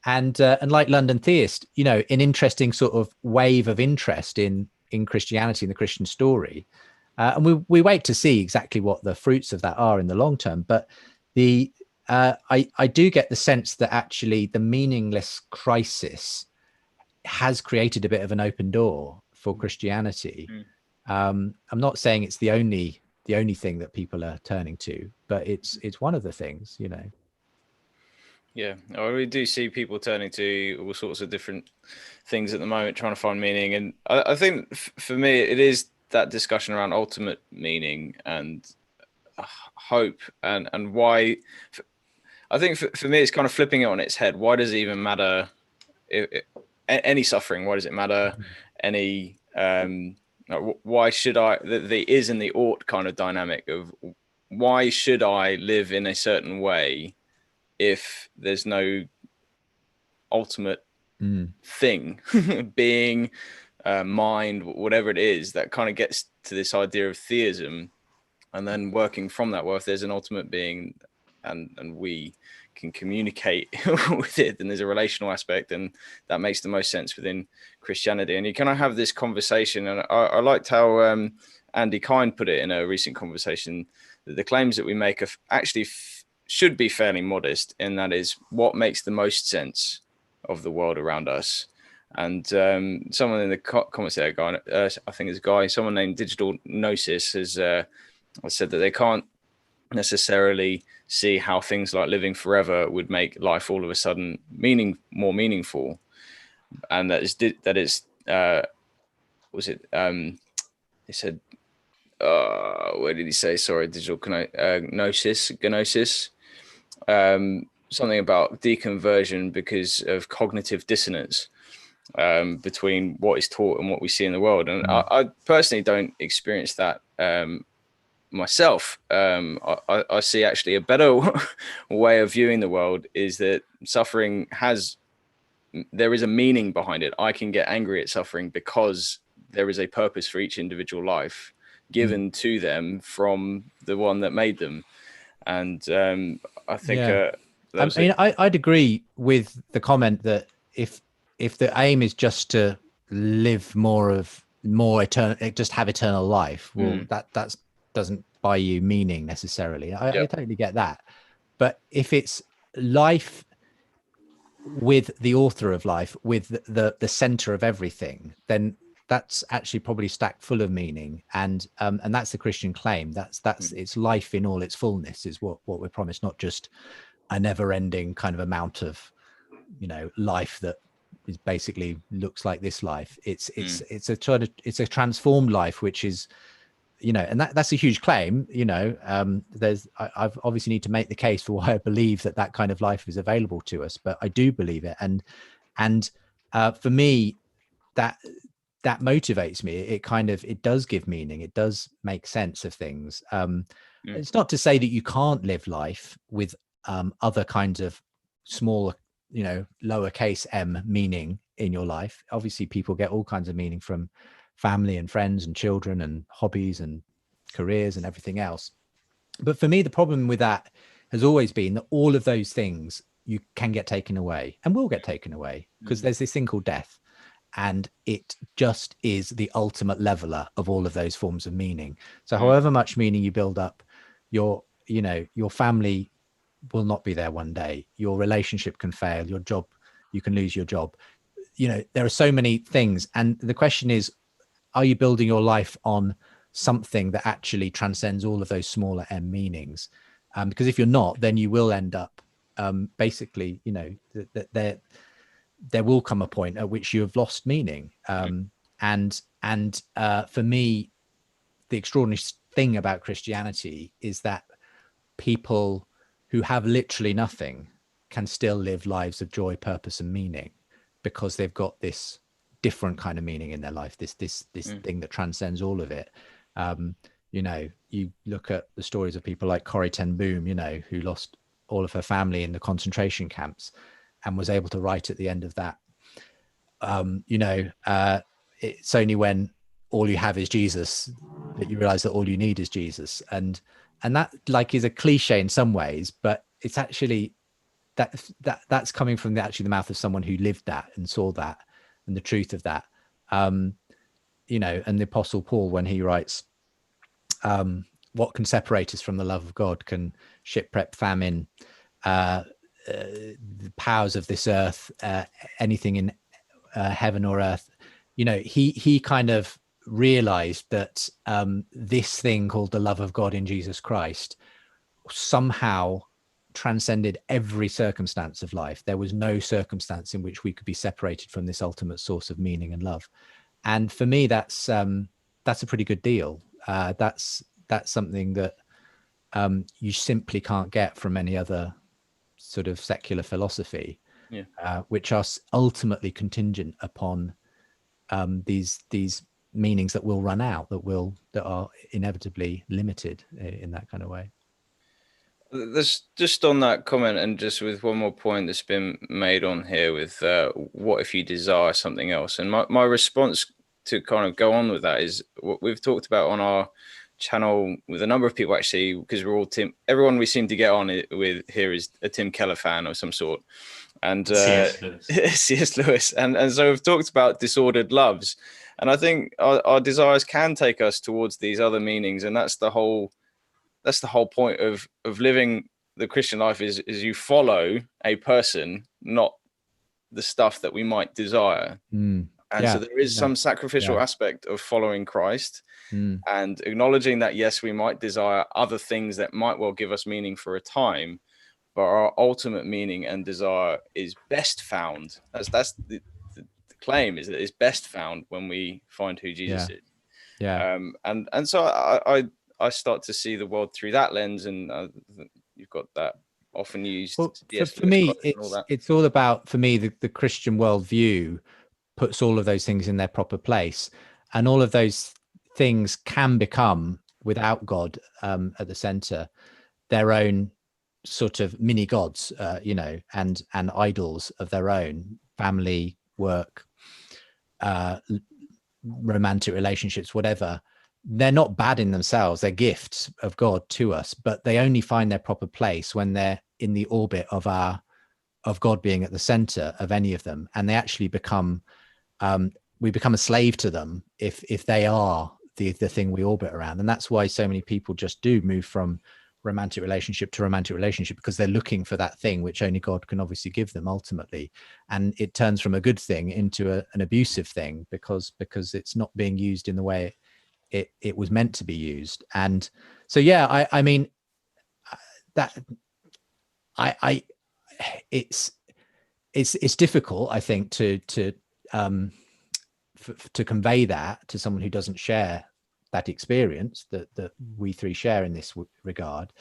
And like London Theist, an interesting sort of wave of interest in Christianity and the Christian story. And we wait to see exactly what the fruits of that are in the long term. But I do get the sense that actually the meaningless crisis has created a bit of an open door for Christianity. I'm not saying it's the only thing that people are turning to, but it's one of the things, Yeah, we do see people turning to all sorts of different things at the moment, trying to find meaning. And I think for me, it is that discussion around ultimate meaning and hope and why. I think for me, it's kind of flipping it on its head. Why does it even matter? Any suffering? Why does it matter? Any why should I? The is and the ought kind of dynamic of why should I live in a certain way if there's no ultimate thing, being, mind, whatever it is, that kind of gets to this idea of theism, and then working from that. Well, if there's an ultimate being and we can communicate with it, then there's a relational aspect, and that makes the most sense within Christianity. And you kind of have this conversation, and I liked how Andy Kind put it in a recent conversation, that the claims that we make are actually should be fairly modest, and that is what makes the most sense of the world around us. And someone in the comments there, I think it's a guy, someone named Digital Gnosis, has said that they can't necessarily see how things like living forever would make life all of a sudden more meaningful, and that is was it he said where did he say, sorry, Digital Gnosis, something about deconversion because of cognitive dissonance between what is taught and what we see in the world. And I personally don't experience that myself. I see actually a better way of viewing the world is that suffering there is a meaning behind it. I can get angry at suffering because there is a purpose for each individual life given to them from the one that made them. And I think I'd agree with the comment that if the aim is just to live more eternal, just have eternal life, well, that doesn't buy you meaning necessarily. I totally get that. But if it's life with the author of life, with the center of everything, then that's actually probably stacked full of meaning. And that's the Christian claim. That's it's life in all its fullness is what we're promised, not just a never-ending kind of amount of life that is basically looks like this life. It's a transformed life, which is and that's a huge claim. I've obviously need to make the case for why I believe that kind of life is available to us, but I do believe it. And for me, that motivates me. It does give meaning. It does make sense of things. It's not to say that you can't live life with other kinds of small, lowercase m meaning in your life. Obviously, people get all kinds of meaning from family and friends and children and hobbies and careers and everything else. But for me, the problem with that has always been that all of those things you can get taken away and will get taken away because there's this thing called death, and it just is the ultimate leveler of all of those forms of meaning. So however much meaning you build up, your family will not be there one day. Your relationship can fail, your job, you can lose your job. There are so many things. And the question is, are you building your life on something that actually transcends all of those smaller m meanings? Because if you're not, then you will end up basically, there will come a point at which you have lost meaning. And for me, the extraordinary thing about Christianity is that people who have literally nothing can still live lives of joy, purpose, and meaning because they've got this different kind of meaning in their life, this thing that transcends all of it. You know, you look at the stories of people like Corrie ten Boom, you know, who lost all of her family in the concentration camps and was able to write at the end of that, you know, it's only when all you have is Jesus that you realize that all you need is Jesus. And that like is a cliche in some ways, but it's actually that's coming from the mouth of someone who lived that and saw that and the truth of that. You know, and the Apostle Paul, when he writes, what can separate us from the love of God? Can shipwreck, famine, the powers of this earth, anything in heaven or earth? You know, he kind of realized that this thing called the love of God in Jesus Christ somehow transcended every circumstance of life. There was no circumstance in which we could be separated from this ultimate source of meaning and love. And for me, that's a pretty good deal. That's something that you simply can't get from any other sort of secular philosophy, which are ultimately contingent upon these meanings that will run out, that are inevitably limited in that kind of way. There's just on that comment, and just with one more point that's been made on here with what if you desire something else? And my response to kind of go on with that is what we've talked about on our channel with a number of people, actually, because we're all everyone we seem to get on with here is a Tim Keller fan of some sort, and C.S. Lewis. And so we've talked about disordered loves, and I think our desires can take us towards these other meanings, and that's the whole point of living the Christian life is you follow a person, not the stuff that we might desire. And so there is some sacrificial aspect of following Christ and acknowledging that, yes, we might desire other things that might well give us meaning for a time, but our ultimate meaning and desire is best found. That's the claim, is that it's best found when we find who Jesus is. And so I start to see the world through that lens, and you've got that often used. Well, for me, it's all about, for me, the Christian worldview puts all of those things in their proper place, and all of those things can become, without God at the center, their own sort of mini gods, you know, and idols of their own: family, work, romantic relationships, whatever. They're not bad in themselves. They're gifts of God to us, but they only find their proper place when they're in the orbit of God being at the center of any of them. And they actually become, we become a slave to them if they are the thing we orbit around. And that's why so many people just do move from romantic relationship to romantic relationship, because they're looking for that thing which only God can obviously give them ultimately. And it turns from a good thing into an abusive thing because it's not being used in the way it was meant to be used. And so, I mean, that it's difficult, I think, to convey that to someone who doesn't share that experience that we three share in this regard.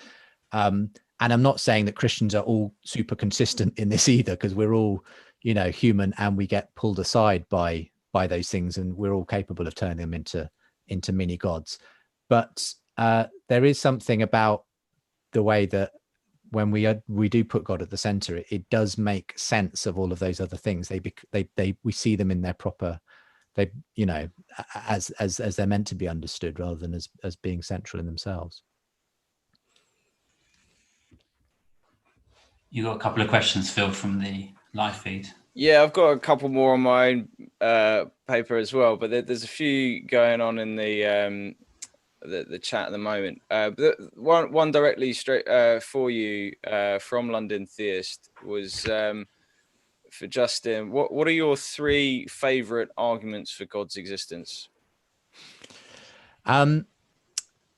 And I'm not saying that Christians are all super consistent in this either, because we're all, you know, human, and we get pulled aside by those things, and we're all capable of turning them into mini gods. But there is something about the way that when we do put God at the center, it does make sense of all of those other things. We see them in their proper, you know, as they're meant to be understood, rather than as being central in themselves. You got a couple of questions, Phil, from the live feed. Yeah, I've got a couple more on my paper as well, but there's a few going on in the chat at the moment. But one directly straight for you from London Theist was for Justin. What are your 3 favorite arguments for God's existence?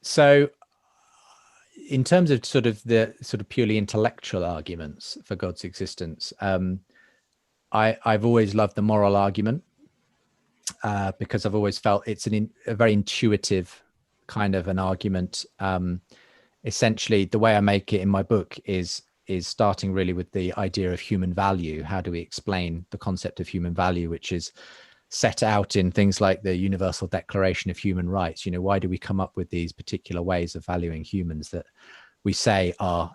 So in terms of sort of purely intellectual arguments for God's existence, I've always loved the moral argument because I've always felt it's a very intuitive kind of an argument. Essentially, the way I make it in my book is starting really with the idea of human value. How do we explain the concept of human value, which is set out in things like the Universal Declaration of Human Rights. Why do we come up with these particular ways of valuing humans that we say are,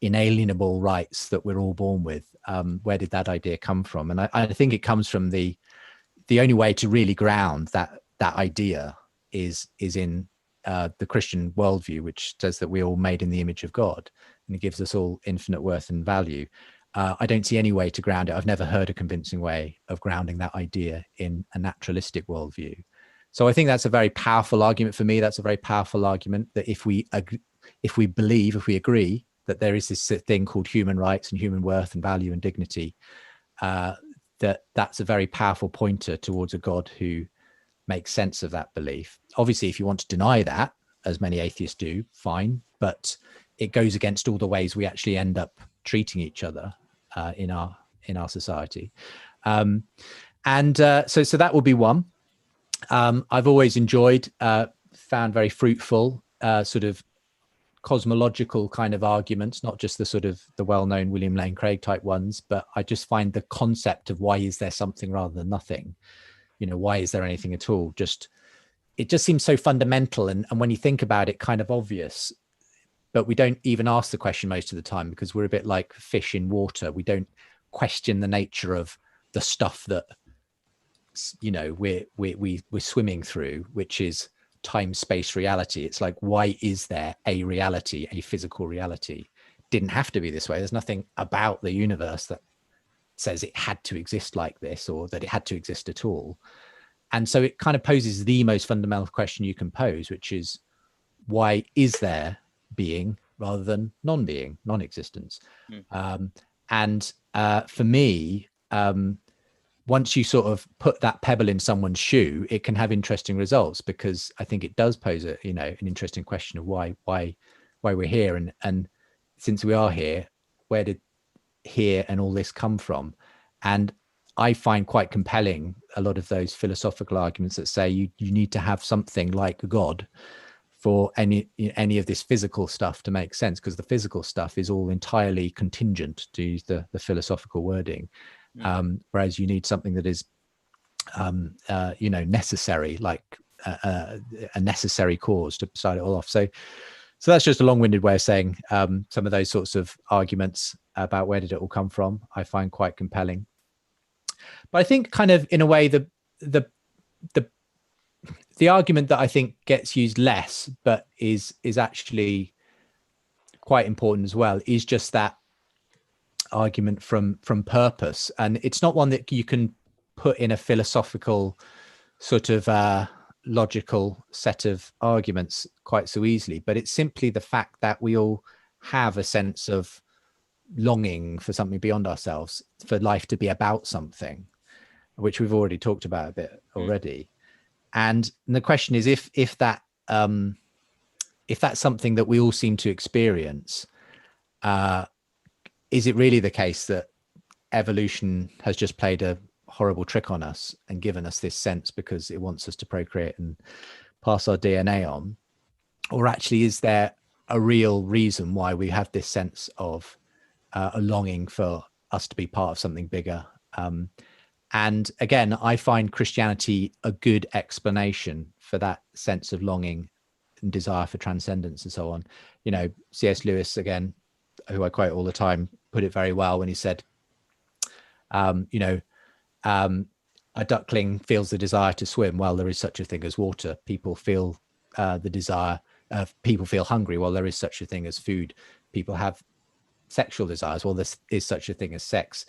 inalienable rights that we're all born with? Where did that idea come from? And I think it comes from the only way to really ground that idea is in the Christian worldview, which says that we're all made in the image of God, and it gives us all infinite worth and value. I don't see any way to ground it. I've never heard a convincing way of grounding that idea in a naturalistic worldview. So I think that's a very powerful argument for me. That's a very powerful argument that if we agree that there is this thing called human rights and human worth and value and dignity, that's a very powerful pointer towards a God who makes sense of that belief. Obviously, if you want to deny that, as many atheists do, fine, but it goes against all the ways we actually end up treating each other in our society. So that will be one. I've always enjoyed, found very fruitful sort of cosmological kind of arguments, not just the sort of the well-known William Lane Craig type ones, but I just find the concept of why is there something rather than nothing, why is there anything at all, it just seems so fundamental, and when you think about it, kind of obvious, but we don't even ask the question most of the time because we're a bit like fish in water. We don't question the nature of the stuff that we're swimming through, which is time, space, reality. It's like, why is there a reality, a physical reality? Didn't have to be this way. There's nothing about the universe that says it had to exist like this or that it had to exist at all. And so it kind of poses the most fundamental question you can pose, which is, why is there being rather than non-being, non-existence? For me, once you sort of put that pebble in someone's shoe, it can have interesting results, because I think it does pose an interesting question of why we're here, and since we are here, where did here and all this come from? And I find quite compelling a lot of those philosophical arguments that say you need to have something like God for any of this physical stuff to make sense, because the physical stuff is all entirely contingent, to use the philosophical wording. Whereas you need something that is, necessary, like a necessary cause to start it all off. So that's just a long-winded way of saying some of those sorts of arguments about where did it all come from, I find quite compelling. But I think kind of in a way the argument that I think gets used less, but is actually quite important as well, is just that argument from purpose. And it's not one that you can put in a philosophical sort of logical set of arguments quite so easily, but it's simply the fact that we all have a sense of longing for something beyond ourselves, for life to be about something, which we've already talked about a bit already. And the question is, if that's something that we all seem to experience, is it really the case that evolution has just played a horrible trick on us and given us this sense because it wants us to procreate and pass our DNA on? Or actually, is there a real reason why we have this sense of a longing for us to be part of something bigger? And again, I find Christianity a good explanation for that sense of longing and desire for transcendence and so on. C.S. Lewis, again, who I quote all the time, put it very well when he said, a duckling feels the desire to swim. Well, there is such a thing as water. People feel the desire. People feel hungry. Well, there is such a thing as food. People have sexual desires. Well, there is such a thing as sex.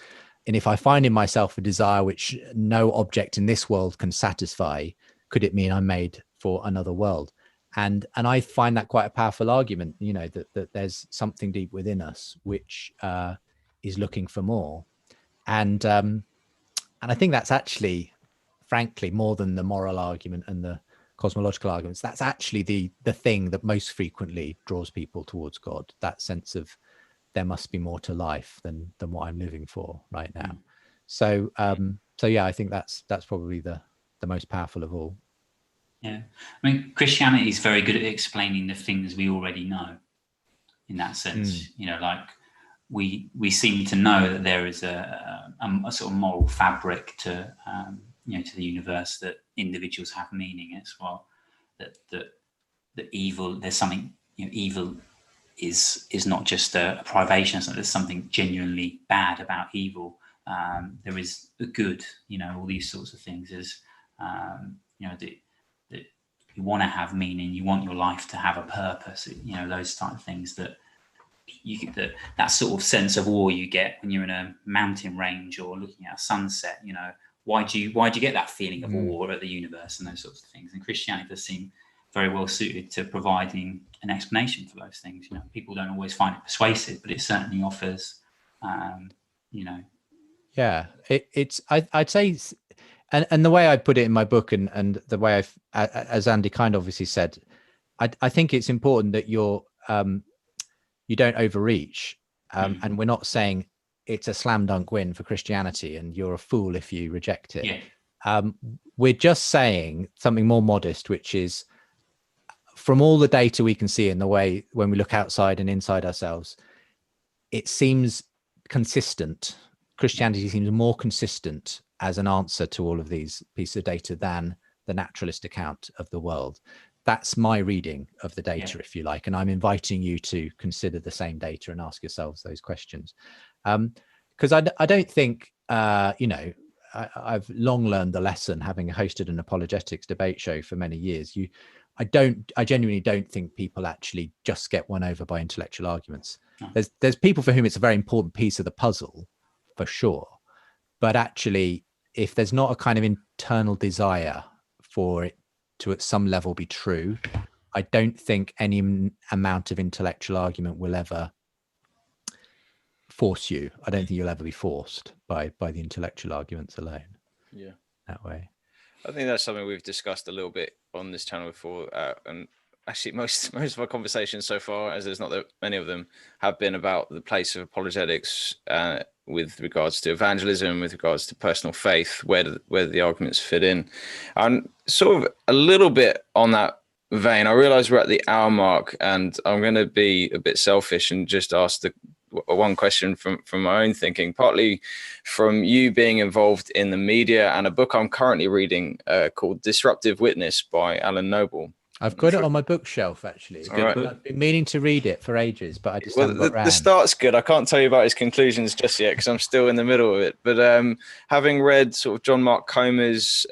And if I find in myself a desire which no object in this world can satisfy, could it mean I'm made for another world? And I find that quite a powerful argument, that there's something deep within us which is looking for more. And I think that's actually, frankly, more than the moral argument and the cosmological arguments. That's actually the thing that most frequently draws people towards God, that sense of there must be more to life than what I'm living for right now. So yeah, I think that's probably the most powerful of all. Yeah, I mean, Christianity is very good at explaining the things we already know. In that sense, like we seem to know that there is a sort of moral fabric to to the universe, that individuals have meaning as well, that evil, there's something, evil is not just a privation. So there's something genuinely bad about evil. There is a good, all these sorts of things is, that you want to have meaning, you want your life to have a purpose, those type of things that you get, that sort of sense of awe you get when you're in a mountain range or looking at a sunset. Why do you get that feeling of awe at the universe and those sorts of things? And Christianity does seem very well suited to providing an explanation for those things. People don't always find it persuasive, but it certainly offers, Yeah, I'd say, and the way I put it in my book, and the way as Andy kind of obviously said, I think it's important that you don't overreach, and we're not saying it's a slam dunk win for Christianity and you're a fool if you reject it. Yeah. We're just saying something more modest, which is, from all the data we can see in the way when we look outside and inside ourselves, it seems consistent. Christianity seems more consistent as an answer to all of these pieces of data than the naturalist account of the world. That's my reading of the data, if you like, and I'm inviting you to consider the same data and ask yourselves those questions. Because I don't think, I've long learned the lesson, having hosted an apologetics debate show for many years. I genuinely don't think people actually just get won over by intellectual arguments. No. There's people for whom it's a very important piece of the puzzle, for sure. But actually, if there's not a kind of internal desire for it to at some level be true, I don't think any amount of intellectual argument will ever force you. I don't think you'll ever be forced by the intellectual arguments alone. Yeah, that way. I think that's something we've discussed a little bit on this channel before, and actually most of our conversations so far, as there's not that many of them, have been about the place of apologetics with regards to evangelism, with regards to personal faith, where the arguments fit in. And sort of a little bit on that vein, I realize we're at the hour mark, and I'm going to be a bit selfish and just ask the one question from my own thinking, partly from you being involved in the media, and a book I'm currently reading called Disruptive Witness by Alan Noble. I've got it on my bookshelf, actually. Right. I've been meaning to read it for ages, but I just haven't got around. The start's good. I can't tell you about his conclusions just yet because I'm still in the middle of it. But having read sort of John Mark Comer's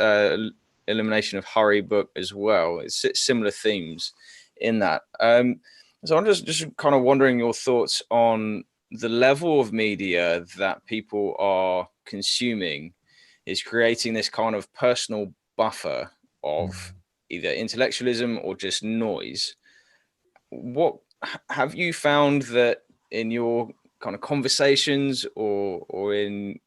Elimination of Hurry book as well, it's similar themes in that. So I'm just kind of wondering your thoughts on the level of media that people are consuming is creating this kind of personal buffer of either intellectualism or just noise. What have you found that in your kind of conversations or in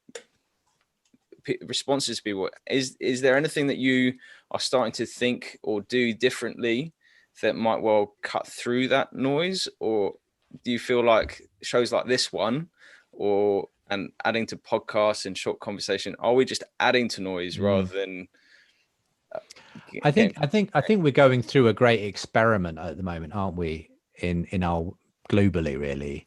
responses to people, is there anything that you are starting to think or do differently that might well cut through that noise? Or do you feel like shows like this one and adding to podcasts and short conversation, are we just adding to noise rather than I think we're going through a great experiment at the moment, aren't we, in our globally, really,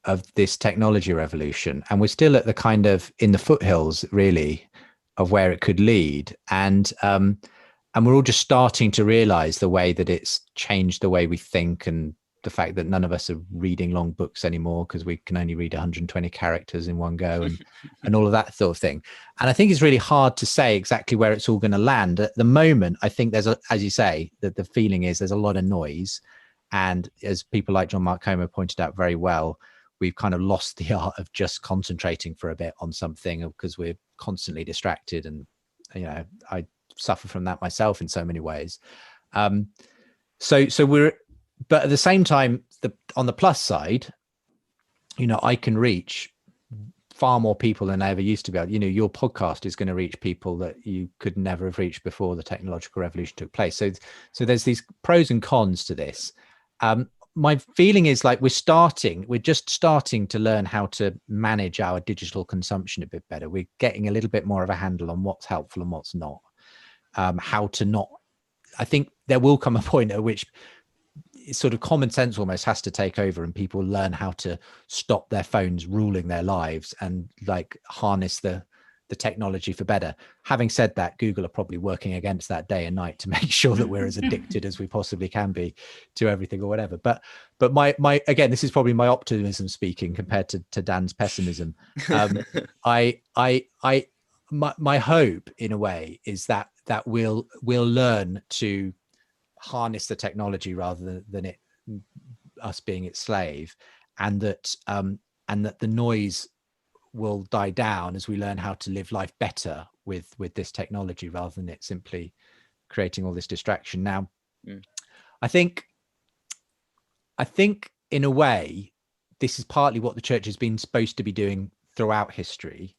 of this technology revolution, and we're still at the kind of in the foothills, really, of where it could lead, and we're all just starting to realize the way that it's changed the way we think, and the fact that none of us are reading long books anymore because we can only read 120 characters in one go, and all of that sort of thing. And I think it's really hard to say exactly where it's all going to land. At the moment, I think there's, as you say, that the feeling is there's a lot of noise. And as people like John Mark Comer pointed out very well, we've kind of lost the art of just concentrating for a bit on something because we're constantly distracted. And, I suffer from that myself in so many ways. But at the same time, on the plus side, I can reach far more people than I ever used to be able. Your podcast is going to reach people that you could never have reached before the technological revolution took place. So there's these pros and cons to this. My feeling is like we're just starting to learn how to manage our digital consumption a bit better. We're getting a little bit more of a handle on what's helpful and what's not. How to not. I think there will come a point at which sort of common sense almost has to take over, and people learn how to stop their phones ruling their lives and like harness the the technology for better. Having said that, Google are probably working against that day and night to make sure that we're as addicted as we possibly can be to everything or whatever. But my again, this is probably my optimism speaking compared to Dan's pessimism. My hope in a way is that we'll learn to harness the technology rather than us being its slave, and that the noise will die down as we learn how to live life better with this technology rather than it simply creating all this distraction. Now, I think in a way, this is partly what the church has been supposed to be doing throughout history.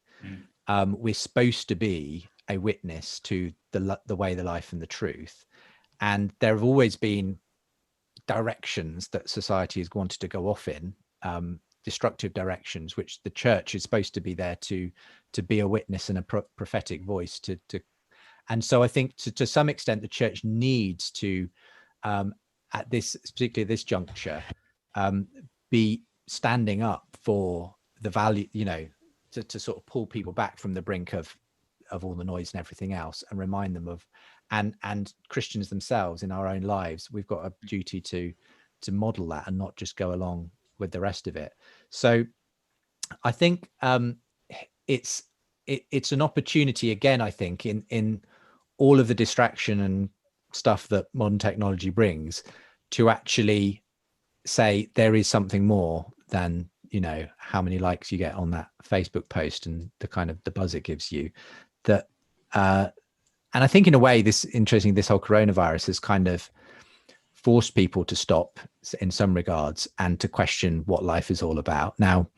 We're supposed to be a witness to the way, the life, and the truth. And there have always been directions that society has wanted to go off in, destructive directions, which the church is supposed to be there to be a witness and a prophetic voice to. And so I think to some extent the church needs to, at this, particularly this juncture, be standing up for the value, to sort of pull people back from the brink of all the noise and everything else, and remind them of, and Christians themselves in our own lives, we've got a duty to model that and not just go along with the rest of it. So I think it's an opportunity again, I think, in all of the distraction and stuff that modern technology brings, to actually say there is something more than how many likes you get on that Facebook post and the kind of the buzz it gives you. That and I think in a way this whole coronavirus has kind of forced people to stop in some regards and to question what life is all about. Now,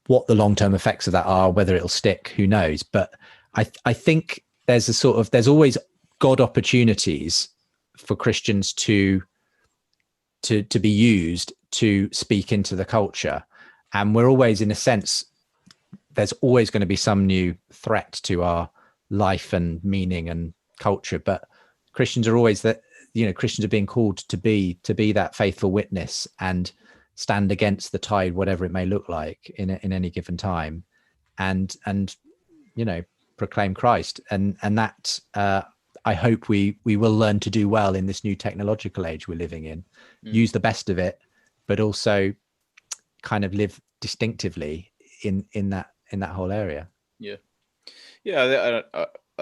what the long-term effects of that are, whether it'll stick, who knows? But I think there's always God opportunities for Christians to be used to speak into the culture. And we're always, in a sense, there's always going to be some new threat to our life and meaning and culture. But Christians are always that, Christians are being called to be that faithful witness and stand against the tide, whatever it may look like in any given time, and proclaim Christ. And that I hope we will learn to do well in this new technological age we're living in. Use the best of it, but also kind of live distinctively in that whole area. I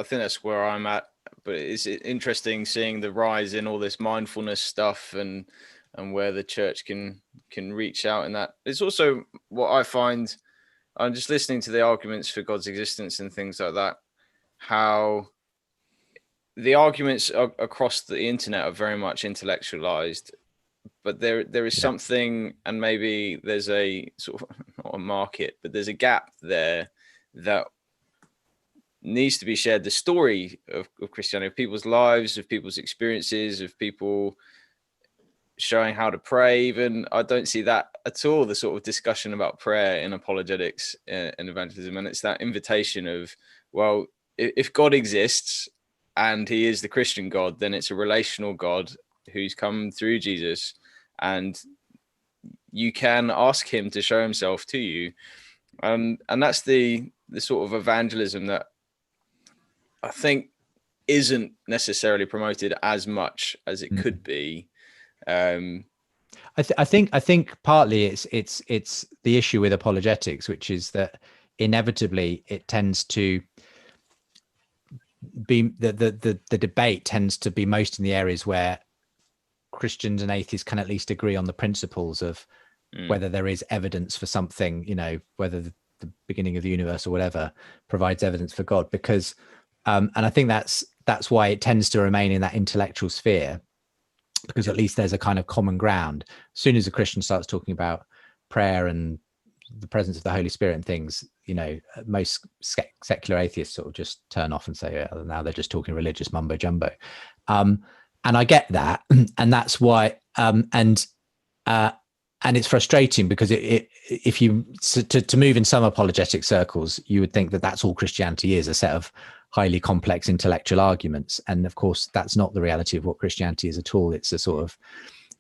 think that's where I'm at. But it's interesting seeing the rise in all this mindfulness stuff and where the church can reach out in that. It's also what I find, I'm just listening to the arguments for God's existence and things like that, how the arguments across the internet are very much intellectualized, but there is something, and maybe there's a sort of, not a market, but there's a gap there that needs to be shared. The story of Christianity, of people's lives, of people's experiences, of people showing how to pray. Even I don't see that at all, the sort of discussion about prayer in apologetics and evangelism. And it's that invitation of, well, if God exists and he is the Christian God, then it's a relational God who's come through Jesus, and you can ask him to show himself to you. And that's the sort of evangelism that I think isn't necessarily promoted as much as it could be. I think partly it's the issue with apologetics, which is that inevitably it tends to be the debate tends to be most in the areas where Christians and atheists can at least agree on the principles of whether there is evidence for something, whether the beginning of the universe or whatever provides evidence for God, because and I think that's why it tends to remain in that intellectual sphere, because at least there's a kind of common ground. As soon as a Christian starts talking about prayer and the presence of the Holy Spirit and things, most secular atheists sort of just turn off and say, oh, now they're just talking religious mumbo jumbo. And I get that, and that's why. And it's frustrating because if you to move in some apologetic circles, you would think that that's all Christianity is, a set of highly complex intellectual arguments. And of course, that's not the reality of what Christianity is at all. It's a sort of,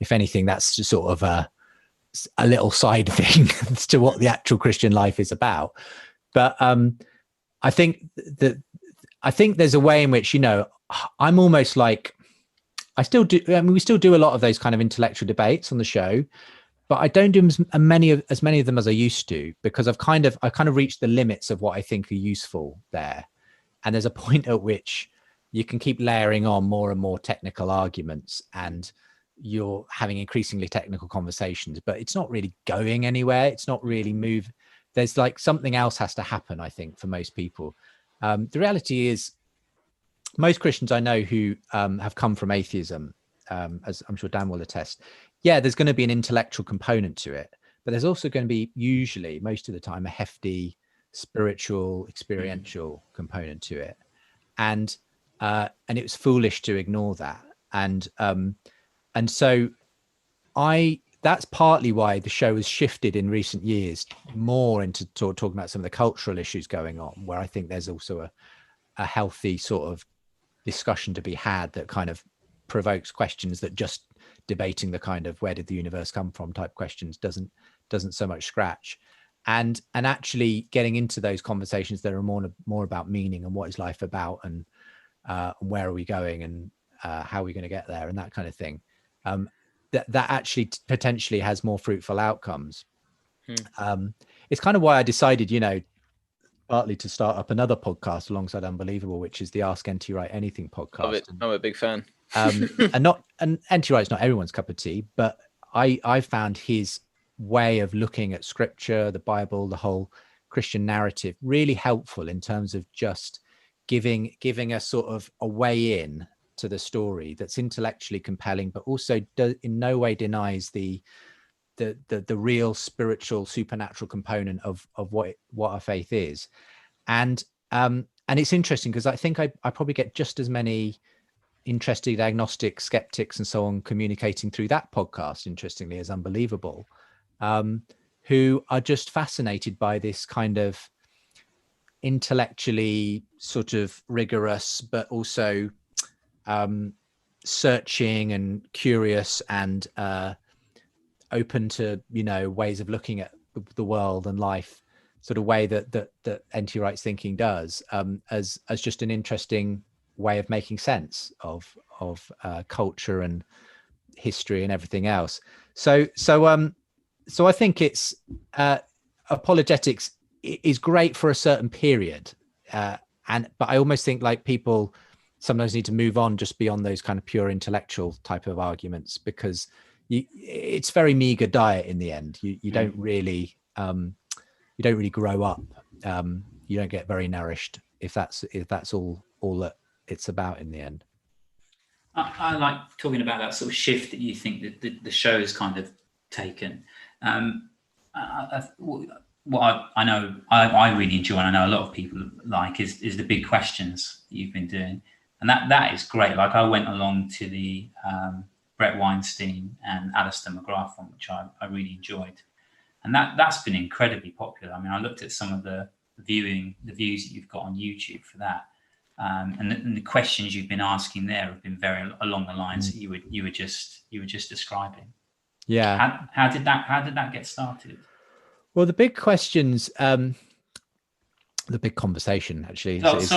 if anything, that's just sort of a little side thing to what the actual Christian life is about. But I think there's a way in which, I'm almost like, I still do. I mean, we still do a lot of those kind of intellectual debates on the show, but I don't do as many of them as I used to, because I've kind of reached the limits of what I think are useful there. And there's a point at which you can keep layering on more and more technical arguments, and you're having increasingly technical conversations, but it's not really going anywhere. It's not really move. There's like something else has to happen, I think, for most people. The reality is, most Christians I know who have come from atheism, as I'm sure Dan will attest, there's going to be an intellectual component to it, but there's also going to be, usually, most of the time, a hefty spiritual, experiential component to it, and it was foolish to ignore that, and so that's partly why the show has shifted in recent years more into talking about some of the cultural issues going on, where I think there's also a healthy sort of discussion to be had that kind of provokes questions that just debating the kind of where did the universe come from type questions doesn't so much scratch, and actually getting into those conversations that are more about meaning and what is life about, and where are we going, and how are we going to get there, and that kind of thing, that actually potentially has more fruitful outcomes. It's kind of why I decided, partly to start up another podcast alongside Unbelievable, which is the Ask NT Wright Anything podcast. Love it. I'm a big fan. And NT Wright's not everyone's cup of tea, but I found his way of looking at scripture, the Bible, the whole Christian narrative really helpful in terms of just giving us sort of a way in to the story that's intellectually compelling, but also in no way denies the real spiritual, supernatural component of what our faith is. And it's interesting because I think I probably get just as many interested agnostics, skeptics, and so on communicating through that podcast, interestingly, as Unbelievable, who are just fascinated by this kind of intellectually sort of rigorous, but also searching and curious and open to ways of looking at the world and life, sort of way that NT Wright's thinking does, as just an interesting way of making sense of culture and history and everything else. So I think it's apologetics is great for a certain period, but I almost think like people sometimes need to move on just beyond those kind of pure intellectual type of arguments, because it's very meager diet in the end. You don't really grow up. You don't get very nourished if that's all that it's about in the end. I like talking about that sort of shift that you think that the show has kind of taken. What I know I really enjoy, and I know a lot of people like, is the big questions that you've been doing, and that is great. Like, I went along to the Brett Weinstein and Alistair McGrath one, which I really enjoyed, and that's been incredibly popular. I mean, I looked at some of the views that you've got on YouTube for that, and the questions you've been asking there have been very along the lines that you were just describing. Yeah. How did that get started? Well, the big questions, the big conversation actually. It's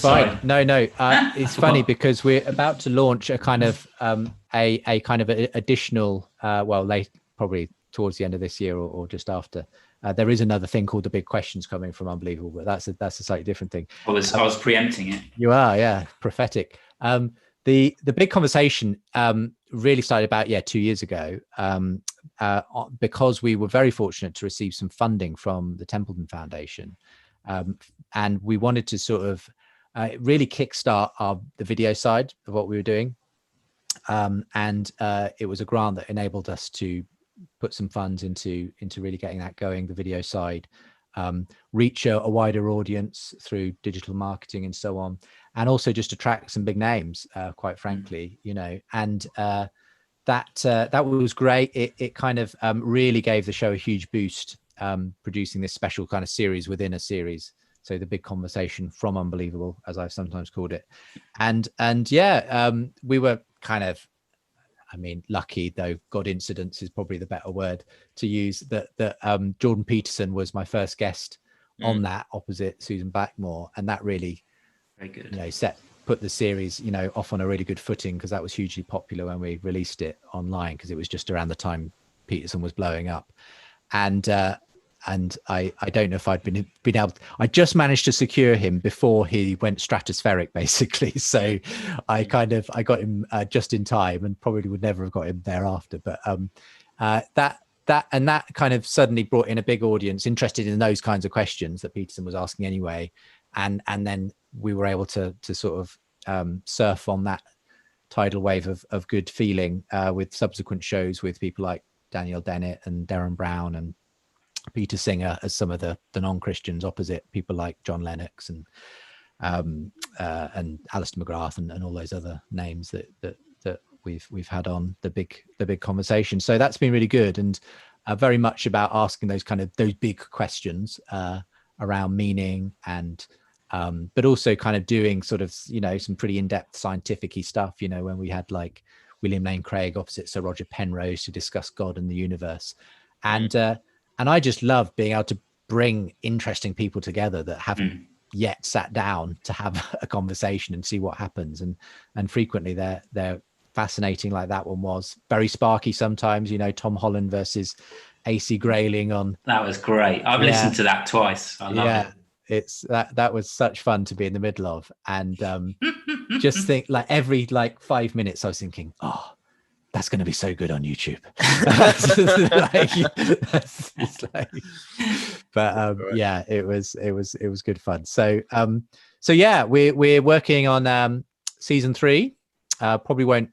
fine. No, it's funny because we're about to launch a kind of a kind of additional, late, probably towards the end of this year or just after. There is another thing called the Big Questions coming from Unbelievable, but that's a slightly different thing. I was preempting it. You are, yeah, prophetic. The big conversation really started about 2 years ago, because we were very fortunate to receive some funding from the Templeton Foundation, and we wanted to sort of really kickstart the video side of what we were doing, and it was a grant that enabled us to put some funds into really getting that going, the video side, reach a wider audience through digital marketing and so on, and also just attract some big names, quite frankly, and that was great. It kind of really gave the show a huge boost, producing this special kind of series within a series. So the Big Conversation from Unbelievable, as I've sometimes called it. And we were kind of, lucky, though God incidence is probably the better word to use, that Jordan Peterson was my first guest on that opposite Susan Blackmore, and that really, very good. Put the series, off on a really good footing, because that was hugely popular when we released it online, because it was just around the time Peterson was blowing up. And I don't know if I'd been able to, I just managed to secure him before he went stratospheric, basically. So I got him just in time, and probably would never have got him thereafter. But that kind of suddenly brought in a big audience interested in those kinds of questions that Peterson was asking anyway. And then we were able to sort of surf on that tidal wave of good feeling with subsequent shows with people like Daniel Dennett and Darren Brown and Peter Singer as some of the non-Christians opposite people like John Lennox and Alistair McGrath and all those other names that we've had on the big conversation. So that's been really good, and very much about asking those big questions around meaning, and but also kind of doing sort of some pretty in-depth scientific-y stuff, when we had like William Lane Craig opposite Sir Roger Penrose to discuss God and the universe. And I just love being able to bring interesting people together that haven't yet sat down to have a conversation and see what happens. And frequently they're fascinating, like that one was. Very sparky sometimes, Tom Holland versus AC Grayling on. That was great. I've listened to that twice. I love it. It's that was such fun to be in the middle of. And just think, like every 5 minutes I was thinking, oh, that's going to be so good on YouTube. Yeah, it was good fun. So yeah, we're working on season 3. Probably won't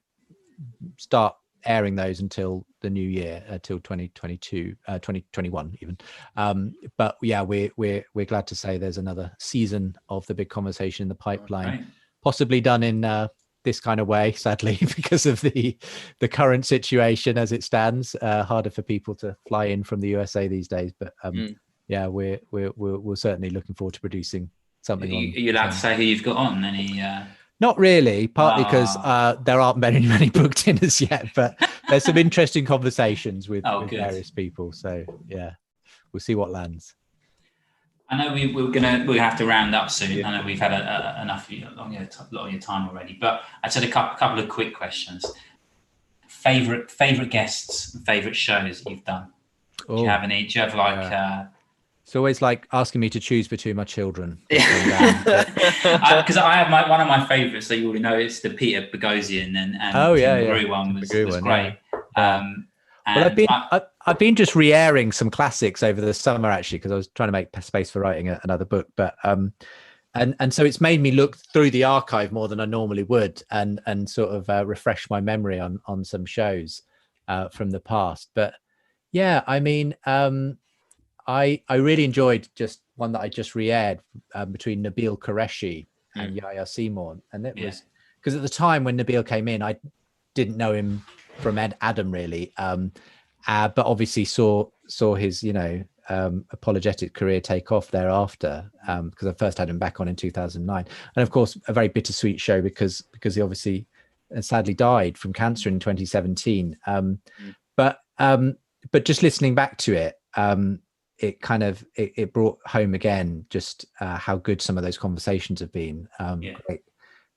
start airing those until the new year, till 2022, 2021 even. But yeah, we're glad to say there's another season of the big conversation in the pipeline, possibly done in this kind of way, sadly, because of the current situation as it stands. Harder for people to fly in from the USA these days, but yeah, we're certainly looking forward to producing something. Are you allowed to say who you've got on? Any? Not really, partly because there aren't many booked in as yet, but there's some interesting conversations with various people. So yeah, we'll see what lands. I know we're gonna have to round up soon. I know we've had enough a lot of your time already, but I just had a couple of quick questions. Favorite guests, and favorite shows that you've done. Do you have any? Do you have like? It's always like asking me to choose between my children. Because I have one of my favourites that you already know. It's the Peter Boghossian and Tim one was great. Yeah. Well, I've been just re-airing some classics over the summer, actually, because I was trying to make space for writing another book. But and so it's made me look through the archive more than I normally would, and sort of refresh my memory on some shows from the past. But yeah, I mean, I really enjoyed just one that I just re-aired between Nabil Qureshi and Yahya Seymour, and it was because at the time when Nabil came in, I didn't know him from Adam really, but obviously saw his apologetic career take off thereafter, because I first had him back on in 2009, and of course a very bittersweet show because he obviously sadly died from cancer in 2017. But just listening back to it, it kind of it brought home again just how good some of those conversations have been.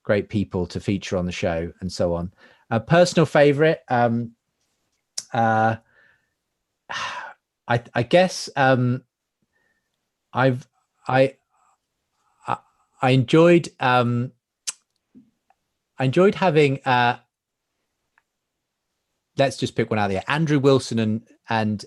Great people to feature on the show and so on. A personal favorite, I guess I enjoyed having let's just pick one out there. Andrew Wilson and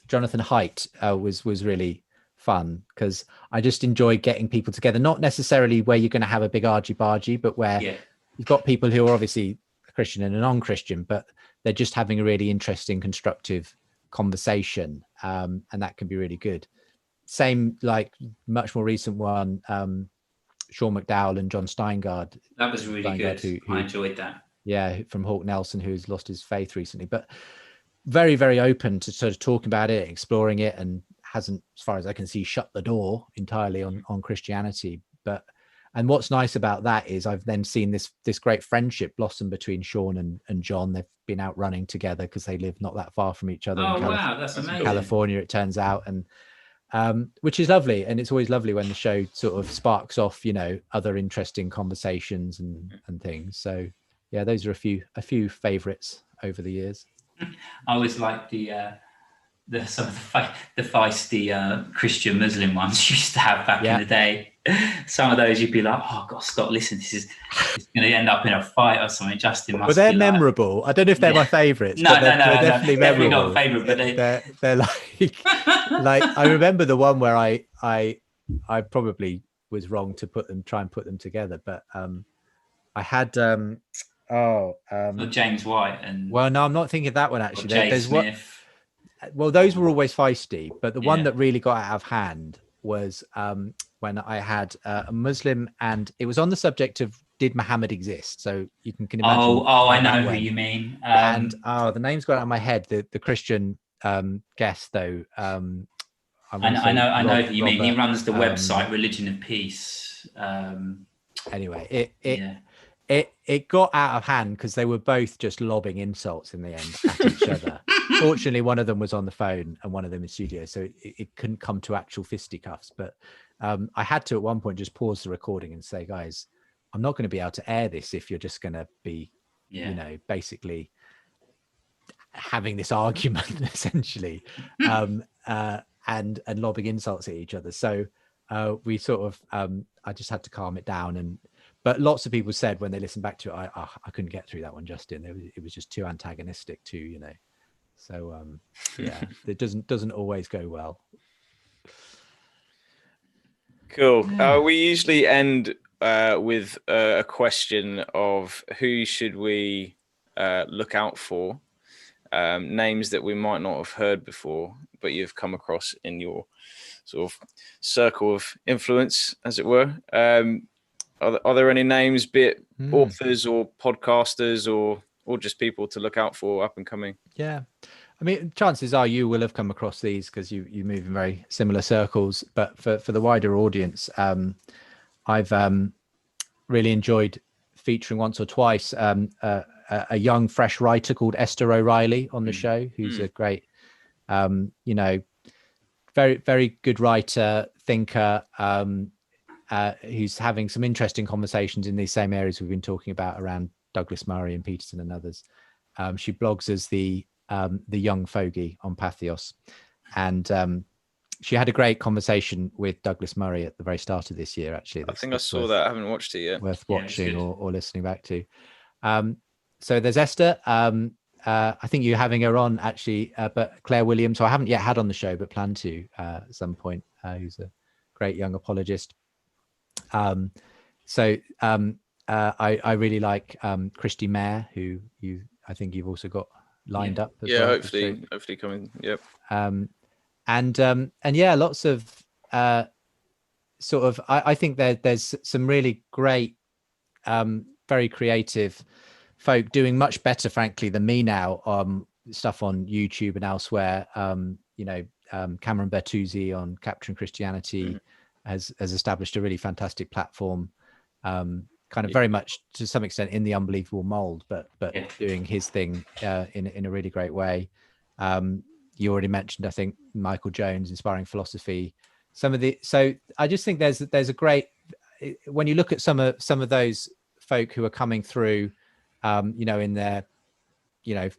Jonathan Haidt was really fun, because I just enjoy getting people together, not necessarily where you're going to have a big argy-bargy, but where you've got people who are obviously a Christian and a non-Christian, but they're just having a really interesting, constructive conversation, and that can be really good. Same, like much more recent one, Sean McDowell and John Steingard. That was really good. I enjoyed that. Yeah, from Hawk Nelson, who's lost his faith recently, but very, very open to sort of talking about it, exploring it, and hasn't, as far as I can see, shut the door entirely on Christianity. And what's nice about that is I've then seen this great friendship blossom between Sean and John. They've been out running together because they live not that far from each other. Oh, wow, that's amazing. California, it turns out. which is lovely. And it's always lovely when the show sort of sparks off, you know, other interesting conversations and things. So yeah, those are a few favorites over the years. I always like some of the feisty Christian Muslim ones you used to have back in the day. Some of those you'd be like, oh, I've got to stop listening. It's going to end up in a fight or something. Justin must. But they're memorable. I don't know if they're my favourites. No, they're definitely memorable. Not a favourite, but they're like I remember the one where I probably was wrong to try and put them together, but I had James White and well, no, I'm not thinking of that one actually. There's Smith. Well, those were always feisty, but the one that really got out of hand was when I had a Muslim, and it was on the subject of did Muhammad exist? So you can imagine. Oh, I know who you mean. And the name's got out of my head. The Christian guest though. I know who you mean. He runs the website Religion of Peace. Anyway, it got out of hand because they were both just lobbing insults in the end at each other. Fortunately, one of them was on the phone and one of them in studio, so it couldn't come to actual fisticuffs. But I had to at one point just pause the recording and say, guys, I'm not going to be able to air this if you're just going to be, you know, basically having this argument essentially, and lobbing insults at each other. So we sort of, I just had to calm it down. But lots of people said when they listened back to it, I couldn't get through that one, Justin. It was just too antagonistic too, you know. So yeah, it doesn't always go well. Cool. We usually end with a question of who should we look out for, names that we might not have heard before, but you've come across in your sort of circle of influence, as it were. Are there any names, be it authors or podcasters or just people to look out for up and coming? Yeah. I mean, chances are you will have come across these because you move in very similar circles. But for the wider audience, I've really enjoyed featuring once or twice a young, fresh writer called Esther O'Reilly on the show, who's a great, you know, very, very good writer, thinker, who's having some interesting conversations in these same areas we've been talking about around Douglas Murray and Peterson and others. She blogs as the young fogey on Patheos, and she had a great conversation with Douglas Murray at the very start of this year. Actually, I think I saw that. I haven't watched it yet. Worth watching or listening back to. So there's Esther. I think you're having her on actually, but Claire Williams, who I haven't yet had on the show, but plan to at some point, who's a great young apologist. I really like Christy Mayer, who I think you've also got lined up. As well, hopefully coming. Yep. And yeah, lots of sort of. I think there's some really great, very creative folk doing much better, frankly, than me now. Stuff on YouTube and elsewhere. You know, Cameron Bertuzzi on Capturing Christianity has established a really fantastic platform. Kind of very much to some extent in the unbelievable mold, but doing his thing in a really great way. You already mentioned, I think, Michael Jones, Inspiring Philosophy. So I just think there's a great, when you look at some of those folk who are coming through, you know, in their, you know,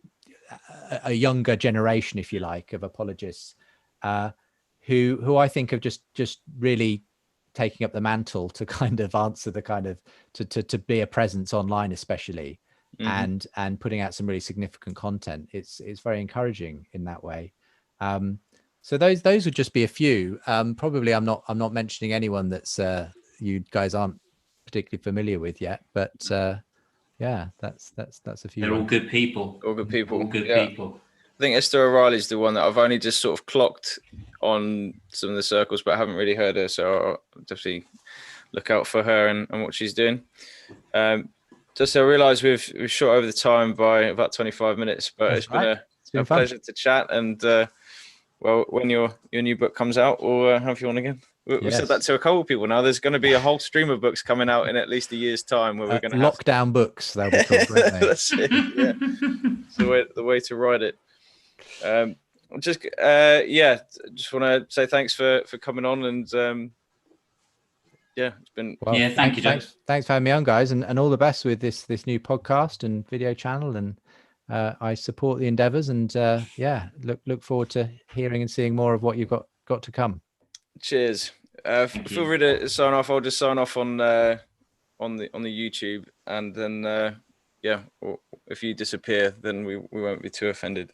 a younger generation, if you like, of apologists, who I think have just really taking up the mantle to kind of answer the kind of to be a presence online, especially, and putting out some really significant content. It's very encouraging in that way. So those would just be a few. Probably I'm not mentioning anyone that's you guys aren't particularly familiar with yet, but yeah, that's a few. They're all good people. All good people. All good people. I think Esther O'Reilly is the one that I've only just sort of clocked on some of the circles, but I haven't really heard her. So I'll definitely look out for her and what she's doing. Just I realise we've shot over the time by about 25 minutes, but it's been a pleasure to chat. And well, when your new book comes out, we'll have you on again. We said that to a couple of people now. There's going to be a whole stream of books coming out in at least a year's time where we're going to lockdown books. They'll be called, won't they? That's it. Yeah, it's the way to write it. just just want to say thanks for coming on, and it's been thank you. Thanks for having me on, guys, and all the best with this new podcast and video channel. And I support the endeavors, and look forward to hearing and seeing more of what you've got to come. Cheers. Feel free to sign off. I'll just sign off on the YouTube, and then or if you disappear, then we won't be too offended.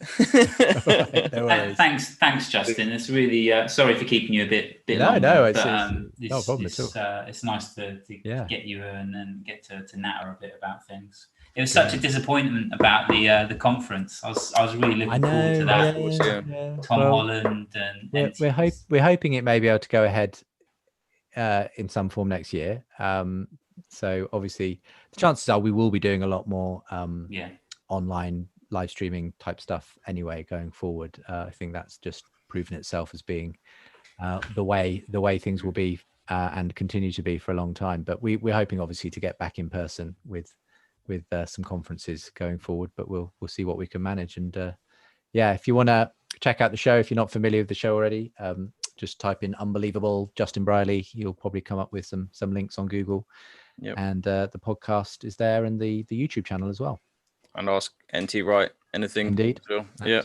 No worries. Thanks, Justin. It's really sorry for keeping you a bit longer. No, it's no problem at all. It's nice to get you and then get to natter a bit about things. It was such a disappointment about the conference. I was really looking forward to that. Tom Holland and we're hoping it may be able to go ahead in some form next year. So obviously the chances are we will be doing a lot more online live streaming type stuff anyway going forward. I think that's just proven itself as being the way things will be and continue to be for a long time. But we're hoping obviously to get back in person with some conferences going forward, but we'll see what we can manage. And if you want to check out the show, if you're not familiar with the show already, just type in Unbelievable Justin Brierley. You'll probably come up with some links on Google. Yep. And the podcast is there, and the YouTube channel as well. And Ask NT Wright Anything. Indeed. Yeah.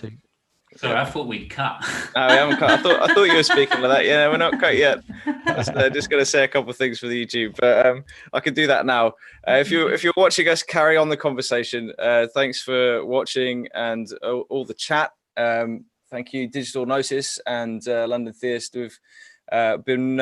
Sorry, I thought we'd cut. No, we haven't cut. I thought you were speaking like that. Yeah, we're not cut yet. Just going to say a couple of things for the YouTube, but I can do that now. If you're watching us carry on the conversation, thanks for watching and all the chat. Thank you, Digital Gnosis and London Theist. We've been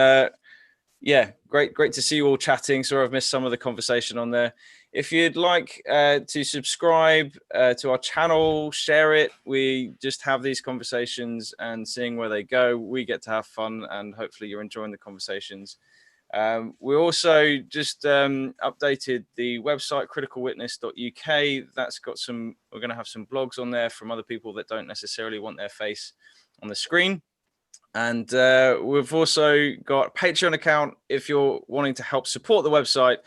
great to see you all chatting. Sorry I've missed some of the conversation on there. If you'd like to subscribe to our channel, share it. We just have these conversations and seeing where they go. We get to have fun, and hopefully you're enjoying the conversations. We also just updated the website criticalwitness.uk. That's got we're going to have some blogs on there from other people that don't necessarily want their face on the screen. And we've also got a Patreon account if you're wanting to help support the website.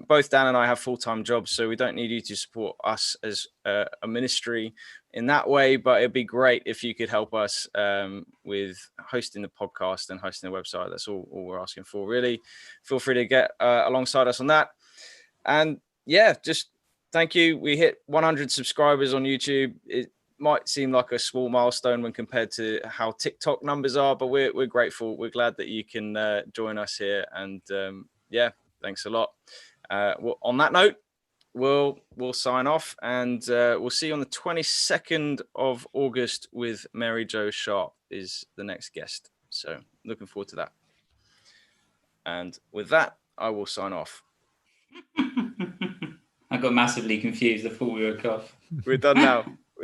Both Dan and I have full-time jobs, so we don't need you to support us as a ministry in that way, but it'd be great if you could help us with hosting the podcast and hosting the website. That's all we're asking for, really. Feel free to get alongside us on that. And just thank you. We hit 100 subscribers on YouTube. It might seem like a small milestone when compared to how TikTok numbers are, but we're grateful. We're glad that you can join us here. And thanks a lot. On that note, we'll sign off, and we'll see you on the 22nd of August with Mary Jo Sharp is the next guest. So looking forward to that. And with that, I will sign off. I got massively confused. I thought we were off. We're done now.